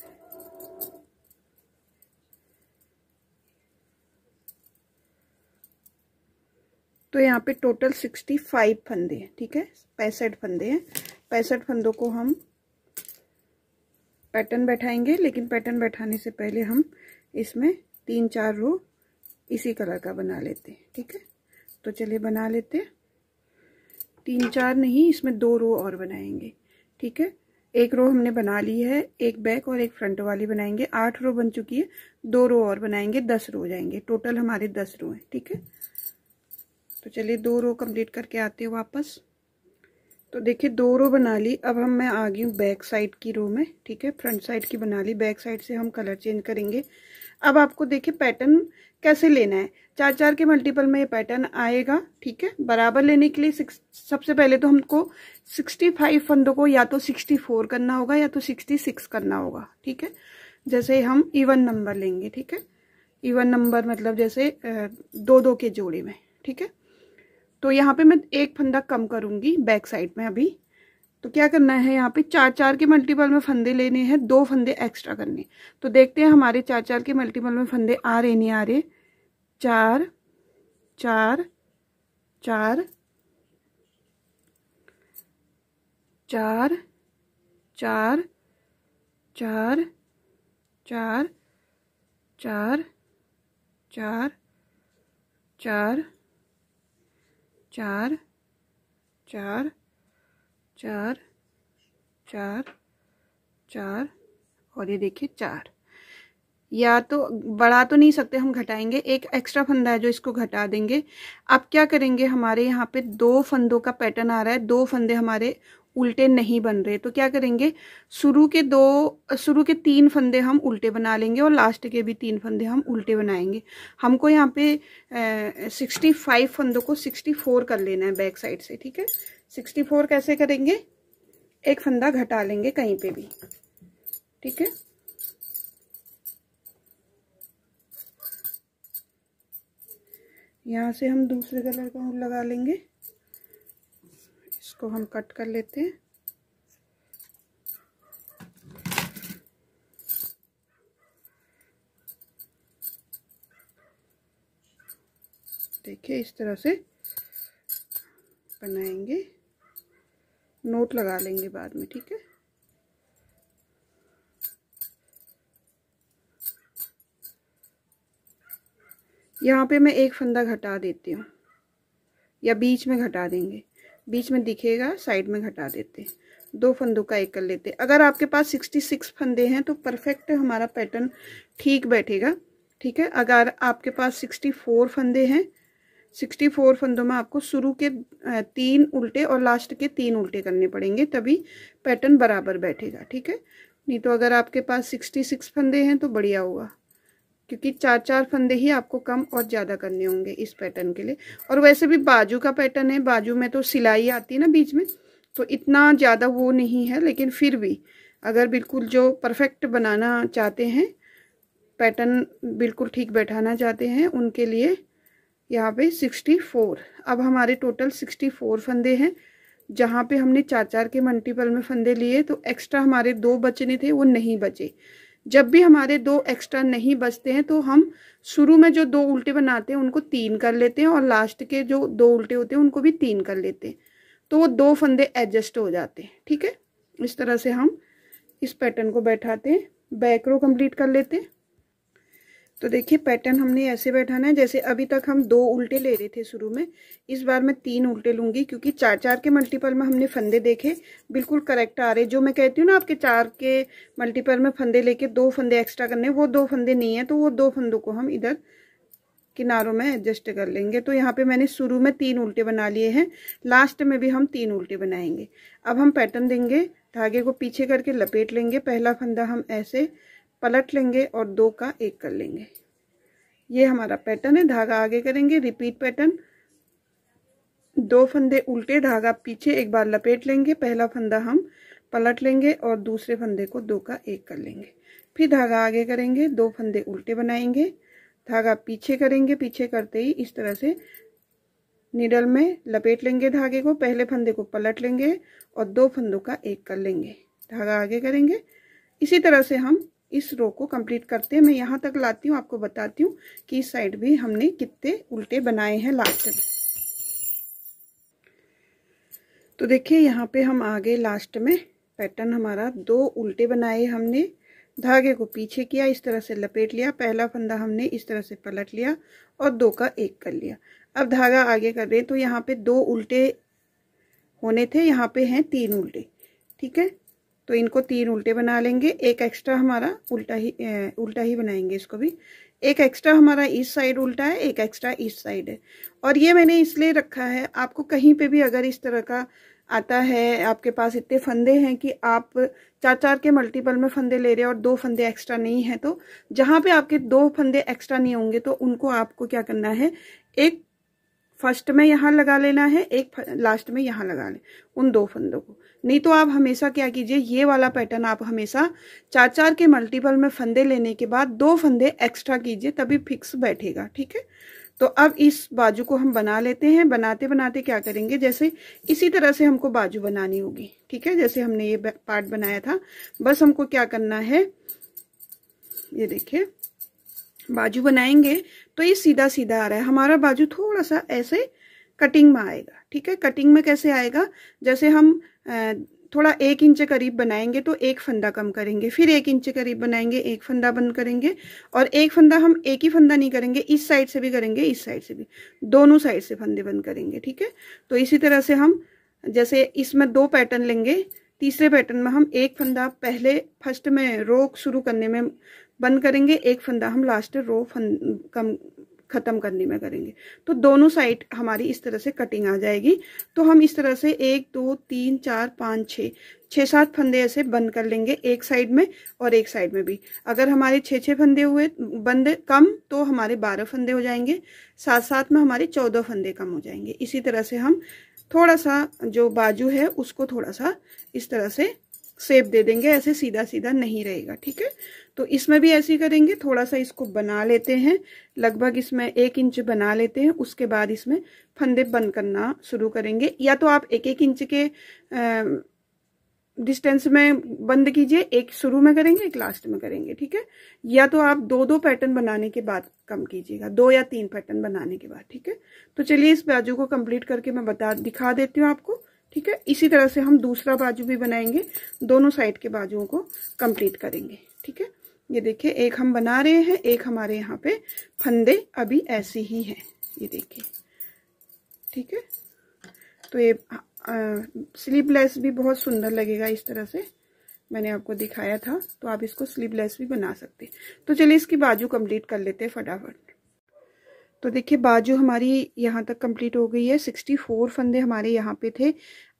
तो यहाँ पे टोटल 65 फंदे हैं। ठीक है, 65 फंदे हैं। 65 फंदों को हम पैटर्न बैठाएंगे, लेकिन पैटर्न बैठाने से पहले हम इसमें 3-4 रो इसी कलर का बना लेते हैं। ठीक है, तो चलिए बना लेते हैं। 3-4 नहीं, इसमें 2 रो और बनाएंगे। ठीक है, 1 रो हमने बना ली है, एक बैक और एक फ्रंट वाली बनाएंगे। 8 रो बन चुकी है, 2 रो और बनाएंगे, 10 रो हो जाएंगे। टोटल हमारे 10 रो हैं। ठीक है, तो चलिए 2 रो कंप्लीट करके आते हैं वापस। तो देखिए 2 रो बना ली। अब मैं आ गई हूँ बैक साइड की रो में। ठीक है, फ्रंट साइड की बना ली, बैक साइड से हम कलर चेंज करेंगे। अब आपको देखिए पैटर्न कैसे लेना है। 4-4 के मल्टीपल में ये पैटर्न आएगा। ठीक है, बराबर लेने के लिए सबसे पहले तो हमको 65 फंदों को या तो 64 करना होगा या तो 66 करना होगा। ठीक है, जैसे हम इवन नंबर लेंगे। ठीक है, इवन नंबर मतलब जैसे 2-2 के जोड़े में। ठीक है, तो यहाँ पे मैं एक फंदा कम करूंगी बैक साइड में अभी। तो क्या करना है, यहाँ पे 4-4 के मल्टीपल में फंदे लेने हैं, 2 फंदे एक्स्ट्रा करने। तो देखते हैं हमारे 4-4 के मल्टीपल में फंदे आ रहे नहीं आ रहे। 4 4 4 4 4 4 4 4 4 4 4 4 4 4 4 और ये देखिए 4। या तो बढ़ा तो नहीं सकते, हम घटाएंगे। एक एक्स्ट्रा फंदा है जो इसको घटा देंगे। अब क्या करेंगे, हमारे यहाँ पे 2 फंदों का पैटर्न आ रहा है। 2 फंदे हमारे उल्टे नहीं बन रहे, तो क्या करेंगे, शुरू के 3 फंदे हम उल्टे बना लेंगे और लास्ट के भी 3 फंदे हम उल्टे बनाएंगे। हमको यहाँ पे 65 फंदों को 64 कर लेना है बैक साइड से, ठीक है। 64 कैसे करेंगे, एक फंदा घटा लेंगे कहीं पे भी, ठीक है। यहाँ से हम दूसरे कलर का लगा लेंगे, इसको हम कट कर लेते हैं। देखिए इस तरह से बनाएंगे, नोट लगा लेंगे बाद में, ठीक है। यहाँ पे मैं एक फंदा घटा देती हूँ, या बीच में घटा देंगे, बीच में दिखेगा, साइड में घटा देते हैं। 2 फंदों का एक कर लेते हैं। अगर आपके पास 66 फंदे हैं तो परफेक्ट हमारा पैटर्न ठीक बैठेगा, ठीक है। अगर आपके पास 64 फंदे हैं, 64 फंदों में आपको शुरू के 3 उल्टे और लास्ट के 3 उल्टे करने पड़ेंगे, तभी पैटर्न बराबर बैठेगा, ठीक है। नहीं तो अगर आपके पास 66 फंदे हैं तो बढ़िया होगा, क्योंकि 4-4 फंदे ही आपको कम और ज़्यादा करने होंगे इस पैटर्न के लिए। और वैसे भी बाजू का पैटर्न है, बाजू में तो सिलाई आती है ना बीच में, तो इतना ज़्यादा वो नहीं है, लेकिन फिर भी अगर बिल्कुल जो परफेक्ट बनाना चाहते हैं, पैटर्न बिल्कुल ठीक बैठाना चाहते हैं, उनके लिए यहाँ पे 64। अब हमारे टोटल 64 फंदे हैं। जहाँ पे हमने 4-4 के मल्टीपल में फंदे लिए तो एक्स्ट्रा हमारे 2 बचने थे, वो नहीं बचे। जब भी हमारे 2 एक्स्ट्रा नहीं बचते हैं तो हम शुरू में जो 2 उल्टे बनाते हैं उनको 3 कर लेते हैं, और लास्ट के जो 2 उल्टे होते हैं उनको भी 3 कर लेते हैं, तो वो 2 फंदे एडजस्ट हो जाते हैं, ठीक है। इस तरह से हम इस पैटर्न को बैठाते हैं। बैक रो कंप्लीट कर लेते हैं। तो देखिए पैटर्न हमने ऐसे बैठाना है, जैसे अभी तक हम 2 उल्टे ले रहे थे शुरू में, इस बार मैं 3 उल्टे लूंगी, क्योंकि 4-4 के मल्टीपल में हमने फंदे देखे बिल्कुल करेक्ट आ रहे। जो मैं कहती हूँ ना, आपके 4 के मल्टीपल में फंदे लेके 2 फंदे एक्स्ट्रा करने, वो 2 फंदे नहीं है, तो वो 2 फंदों को हम इधर किनारों में एडजस्ट कर लेंगे। तो यहाँ पे मैंने शुरू में 3 उल्टे बना लिए हैं, लास्ट में भी हम 3 उल्टे बनाएंगे। अब हम पैटर्न देंगे, धागे को पीछे करके लपेट लेंगे, पहला फंदा हम ऐसे पलट लेंगे और 2 का 1 कर लेंगे। ये हमारा पैटर्न है। धागा आगे करेंगे, रिपीट पैटर्न, 2 फंदे उल्टे, धागा पीछे, एक बार लपेट लेंगे, पहला फंदा हम पलट लेंगे और दूसरे फंदे को 2 का 1 कर लेंगे। फिर धागा आगे करेंगे, 2 फंदे उल्टे बनाएंगे, धागा पीछे करेंगे, पीछे करते ही इस तरह से नीडल में लपेट लेंगे धागे को, पहले फंदे को पलट लेंगे और 2 फंदों का 1 कर लेंगे, धागा आगे करेंगे। इसी तरह से हम इस रो को कंप्लीट करते हैं। मैं यहाँ तक लाती हूँ, आपको बताती हूँ कि इस साइड भी हमने कितने उल्टे बनाए हैं लास्ट में। तो देखिए यहाँ पे हम आगे लास्ट में पैटर्न हमारा 2 उल्टे बनाए हमने, धागे को पीछे किया, इस तरह से लपेट लिया, पहला फंदा हमने इस तरह से पलट लिया और 2 का 1 कर लिया। अब धागा आगे कर रहे हैं, तो यहाँ पे 2 उल्टे होने थे, यहाँ पे हैं 3 उल्टे, ठीक है। तो इनको 3 उल्टे बना लेंगे, एक एक्स्ट्रा हमारा उल्टा ही बनाएंगे इसको भी। एक एक्स्ट्रा हमारा इस साइड उल्टा है, एक एक्स्ट्रा इस साइड है। और ये मैंने इसलिए रखा है, आपको कहीं पे भी अगर इस तरह का आता है, आपके पास इतने फंदे हैं कि आप 4-4 के मल्टीपल में फंदे ले रहे हैं और 2 फंदे एक्स्ट्रा नहीं है, तो जहाँ पे आपके 2 फंदे एक्स्ट्रा नहीं होंगे तो उनको आपको क्या करना है, एक फर्स्ट में यहाँ लगा लेना है, एक लास्ट में यहाँ लगा लें उन 2 फंदों को। नहीं तो आप हमेशा क्या कीजिए, ये वाला पैटर्न आप हमेशा 4-4 के मल्टीपल में फंदे लेने के बाद 2 फंदे एक्स्ट्रा कीजिए, तभी फिक्स बैठेगा, ठीक है। तो अब इस बाजू को हम बना लेते हैं। बनाते बनाते क्या करेंगे, जैसे इसी तरह से हमको बाजू बनानी होगी, ठीक है। जैसे हमने ये पार्ट बनाया था, बस हमको क्या करना है, ये देखिए बाजू बनाएंगे तो ये सीधा सीधा आ रहा है हमारा बाजू, थोड़ा सा ऐसे कटिंग में आएगा, ठीक है। कटिंग में कैसे आएगा, जैसे हम थोड़ा 1 इंच करीब बनाएंगे तो 1 फंदा कम करेंगे, फिर 1 इंच करीब बनाएंगे, 1 फंदा बंद करेंगे, और 1 फंदा हम एक ही फंदा नहीं करेंगे, इस साइड से भी करेंगे, इस साइड से भी, दोनों साइड से फंदे बंद करेंगे, ठीक है। तो इसी तरह से हम जैसे इसमें 2 पैटर्न लेंगे, तीसरे पैटर्न में हम 1 फंदा पहले फर्स्ट में रो शुरू करने में बंद करेंगे, 1 फंदा हम लास्ट रो कम ख़त्म करने में करेंगे। तो दोनों साइड हमारी इस तरह से कटिंग आ जाएगी। तो हम इस तरह से 1 2 3 4 5 6 6-7 फंदे ऐसे बंद कर लेंगे, एक साइड में और एक साइड में भी। अगर हमारे 6 फंदे हुए बंद कम तो हमारे 12 फंदे हो जाएंगे, साथ साथ में हमारे 14 फंदे कम हो जाएंगे। इसी तरह से हम थोड़ा सा जो बाजू है उसको थोड़ा सा इस तरह से शेप दे देंगे, ऐसे सीधा सीधा नहीं रहेगा, ठीक है। तो इसमें भी ऐसे ही करेंगे, थोड़ा सा इसको बना लेते हैं, लगभग इसमें 1 इंच बना लेते हैं। उसके बाद इसमें फंदे बंद करना शुरू करेंगे। या तो आप 1-1 इंच के डिस्टेंस में बंद कीजिए, एक शुरू में करेंगे एक लास्ट में करेंगे, ठीक है। या तो आप 2-2 पैटर्न बनाने के बाद कम कीजिएगा, 2 या 3 पैटर्न बनाने के बाद, ठीक है। तो चलिए इस बाजू को कंप्लीट करके मैं दिखा देती हूँ आपको, ठीक है। इसी तरह से हम दूसरा बाजू भी बनाएंगे, दोनों साइड के बाजुओं को कंप्लीट करेंगे, ठीक है। ये देखिए एक हम बना रहे हैं, एक हमारे यहाँ पे फंदे अभी ऐसे ही हैं, ये देखिए, ठीक है। तो ये स्लीवलेस भी बहुत सुंदर लगेगा इस तरह से, मैंने आपको दिखाया था। तो आप इसको स्लीवलेस भी बना सकते हैं। तो चलिए इसकी बाजू कंप्लीट कर लेते हैं फटाफट। तो देखिए बाजू हमारी यहाँ तक कंप्लीट हो गई है। 64 फंदे हमारे यहाँ पे थे,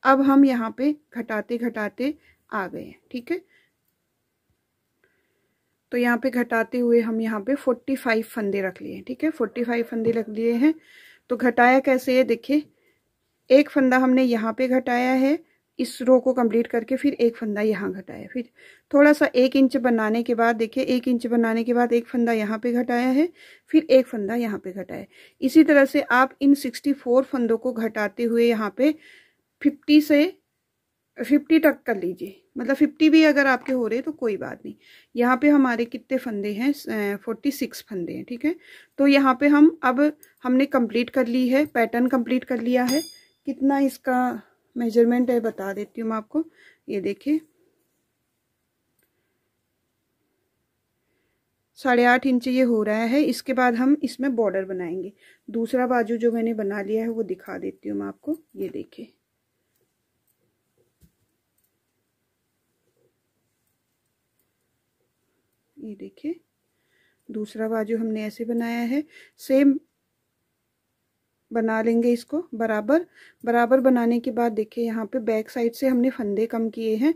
अब हम यहाँ पे घटाते घटाते आ गए हैं, ठीक है। तो यहाँ पे घटाते हुए हम यहाँ पे 45 फंदे रख लिए, ठीक है। 45 फंदे रख लिए हैं। तो घटाया कैसे है, देखिए एक फंदा हमने यहाँ पे घटाया है, इस रो को कंप्लीट करके फिर एक फंदा यहाँ घटाया, फिर थोड़ा सा 1 इंच बनाने के बाद देखिए 1 इंच बनाने के बाद एक फंदा यहाँ पे घटाया है, फिर एक फंदा यहाँ पे घटाया। इसी तरह से आप इन 64 फंदों को घटाते हुए यहाँ पे 50 से 50 तक कर लीजिए। मतलब 50 भी अगर आपके हो रहे तो कोई बात नहीं। यहाँ पे हमारे कितने फंदे हैं, 46 फंदे हैं, ठीक है। तो यहाँ पे हम अब हमने कंप्लीट कर ली है, पैटर्न कंप्लीट कर लिया है। कितना इसका मेजरमेंट है बता देती हूँ मैं आपको। ये देखिए 8.5 इंच ये हो रहा है। इसके बाद हम इसमें बॉर्डर बनाएंगे। दूसरा बाजू जो मैंने बना लिया है वो दिखा देती हूँ मैं आपको। ये देखिए ये देखिए दूसरा बाजू हमने ऐसे बनाया है। सेम बना लेंगे इसको बराबर बराबर। बनाने के बाद देखिए यहाँ पे बैक साइड से हमने फंदे कम किए हैं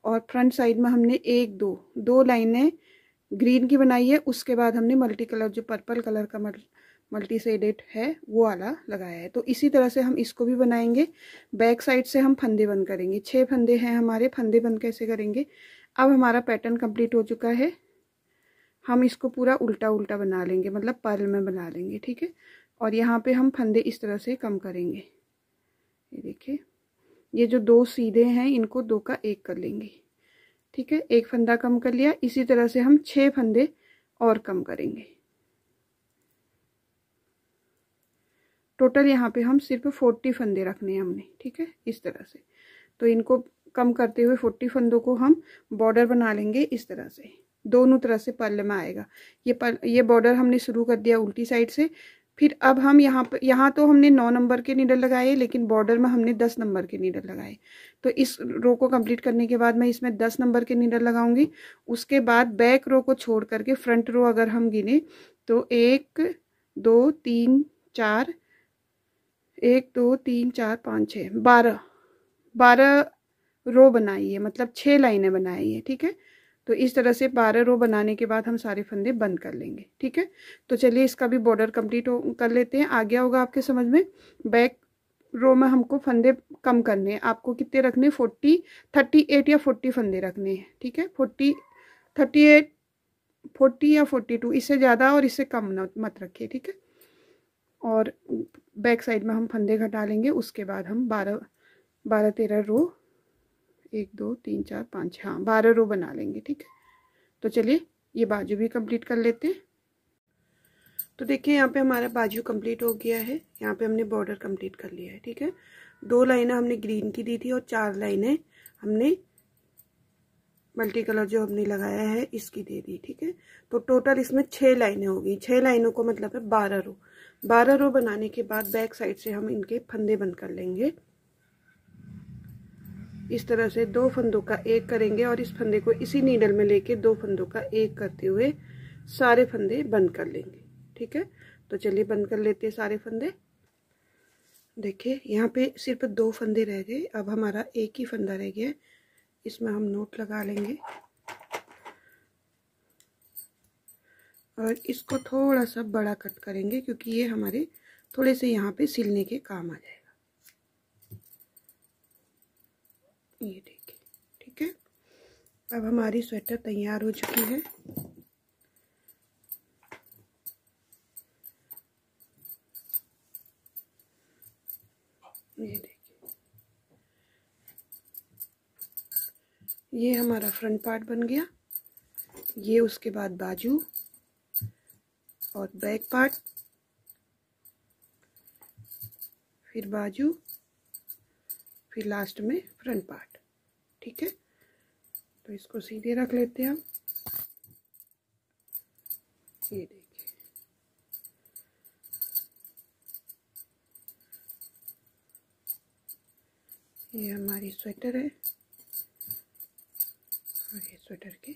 और फ्रंट साइड में हमने 1-2 लाइनें ग्रीन की बनाई है। उसके बाद हमने मल्टी कलर जो पर्पल कलर का मल्टी शेडेड है वो वाला लगाया है। तो इसी तरह से हम इसको भी बनाएंगे। बैक साइड से हम फंदे बंद करेंगे। 6 फंदे हैं हमारे। फंदे बंद कैसे करेंगे, अब हमारा पैटर्न कंप्लीट हो चुका है। हम इसको पूरा उल्टा उल्टा बना लेंगे, मतलब पर्ल में बना लेंगे, ठीक है। और यहाँ पे हम फंदे इस तरह से कम करेंगे। ये देखिए ये जो 2 सीधे हैं इनको 2 का 1 कर लेंगे, ठीक है। एक फंदा कम कर लिया। इसी तरह से हम 6 फंदे और कम करेंगे। टोटल यहाँ पे हम सिर्फ 40 फंदे रखने हैं हमने, ठीक है, इस तरह से। तो इनको कम करते हुए 40 फंदों को हम बॉर्डर बना लेंगे इस तरह से, दोनों तरह से पल्ले में आएगा। ये बॉर्डर हमने शुरू कर दिया उल्टी साइड से। फिर अब हम यहाँ तो हमने 9 नंबर के नीडल लगाए, लेकिन बॉर्डर में हमने 10 नंबर के नीडल लगाए। तो इस रो को कंप्लीट करने के बाद मैं इसमें 10 नंबर के नीडल लगाऊंगी। उसके बाद बैक रो को छोड़ करके फ्रंट रो अगर हम गिने तो 1 2 3 4 1 2 3 4 5 6 12 रो बनाई है, मतलब 6 लाइनें बनाई है, ठीक है। तो इस तरह से 12 रो बनाने के बाद हम सारे फंदे बंद कर लेंगे, ठीक है। तो चलिए इसका भी बॉर्डर कंप्लीट कर लेते हैं। आ गया होगा आपके समझ में। बैक रो में हमको फंदे कम करने हैं। आपको कितने रखने, 38 या 40 फंदे रखने हैं, ठीक है। 38 40 या 42, इससे ज़्यादा और इससे कम मत रखिए, ठीक है। और बैक साइड में हम फंदे घटा लेंगे। उसके बाद हम 12-13 रो 1 2 3 4 5 हाँ 12 रो बना लेंगे, ठीक है। तो चलिए ये बाजू भी कंप्लीट कर लेते हैं। तो देखिए यहाँ पे हमारा बाजू कंप्लीट हो गया है। यहाँ पे हमने बॉर्डर कंप्लीट कर लिया है, ठीक है। 2 लाइनें हमने ग्रीन की दी थी और 4 लाइनें हमने मल्टी कलर जो हमने लगाया है इसकी दे दी, ठीक है। तो टोटल इसमें 6 लाइनें होगी। 6 लाइनों को मतलब है 12 रो। 12 रो बनाने के बाद बैक साइड से हम इनके फंदे बंद कर लेंगे इस तरह से। 2 फंदों का 1 करेंगे और इस फंदे को इसी नीडल में लेके 2 फंदों का 1 करते हुए सारे फंदे बंद कर लेंगे, ठीक है। तो चलिए बंद कर लेते हैं सारे फंदे। देखिए यहाँ पे सिर्फ 2 फंदे रह गए, अब हमारा एक ही फंदा रह गया है। इसमें हम नोट लगा लेंगे और इसको थोड़ा सा बड़ा कट करेंगे क्योंकि ये हमारे थोड़े से यहाँ पे सिलने के काम आ जाएगा। ये देखिए, ठीक है। अब हमारी स्वेटर तैयार हो चुकी है। ये देखिए, ये हमारा फ्रंट पार्ट बन गया। ये उसके बाद बाजू और बैक पार्ट, फिर बाजू, फिर लास्ट में फ्रंट पार्ट, ठीक है। तो इसको सीधे रख लेते हैं हम। ये देखिए, ये हमारी स्वेटर है और ये स्वेटर के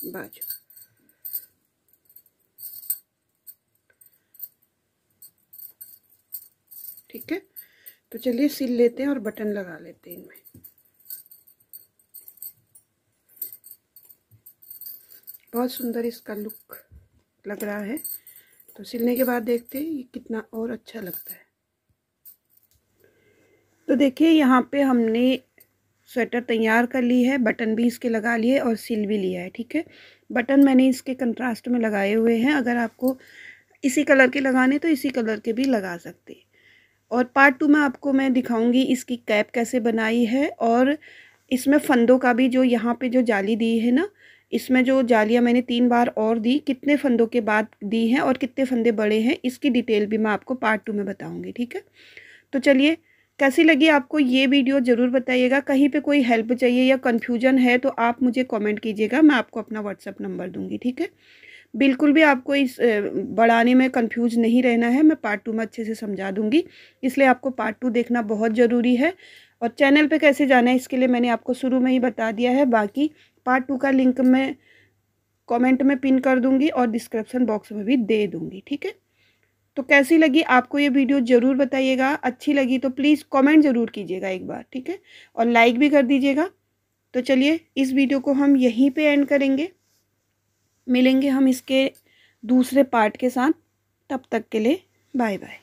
बाजू। ठीक है, तो चलिए सिल लेते हैं और बटन लगा लेते हैं इनमें। बहुत सुंदर इसका लुक लग रहा है। तो सिलने के बाद देखते हैं ये कितना और अच्छा लगता है। तो देखिए यहाँ पे हमने स्वेटर तैयार कर ली है, बटन भी इसके लगा लिए और सिल भी लिया है, ठीक है। बटन मैंने इसके कंट्रास्ट में लगाए हुए हैं, अगर आपको इसी कलर के लगाने तो इसी कलर के भी लगा सकते हैं। और पार्ट 2 में आपको मैं दिखाऊंगी इसकी कैप कैसे बनाई है और इसमें फंदों का भी, जो यहाँ पे जो जाली दी है ना, इसमें जो जालियाँ मैंने 3 बार और दी, कितने फंदों के बाद दी हैं और कितने फंदे बड़े हैं, इसकी डिटेल भी मैं आपको पार्ट 2 में बताऊंगी, ठीक है। तो चलिए, कैसी लगी आपको ये वीडियो ज़रूर बताइएगा। कहीं पे कोई हेल्प चाहिए या कन्फ्यूजन है तो आप मुझे कमेंट कीजिएगा, मैं आपको अपना व्हाट्सएप नंबर दूंगी, ठीक है। बिल्कुल भी आपको इस बढ़ाने में कंफ्यूज नहीं रहना है, मैं पार्ट 2 में अच्छे से समझा दूंगी, इसलिए आपको पार्ट 2 देखना बहुत ज़रूरी है। और चैनल पे कैसे जाना है इसके लिए मैंने आपको शुरू में ही बता दिया है। बाकी पार्ट 2 का लिंक मैं कमेंट में पिन कर दूंगी और डिस्क्रिप्शन बॉक्स में भी दे दूंगी, ठीक है। तो कैसी लगी आपको ये वीडियो ज़रूर बताइएगा। अच्छी लगी तो प्लीज़ कमेंट ज़रूर कीजिएगा एक बार, ठीक है, और लाइक भी कर दीजिएगा। तो चलिए, इस वीडियो को हम यहीं पे एंड करेंगे, मिलेंगे हम इसके दूसरे पार्ट के साथ। तब तक के लिए बाय बाय।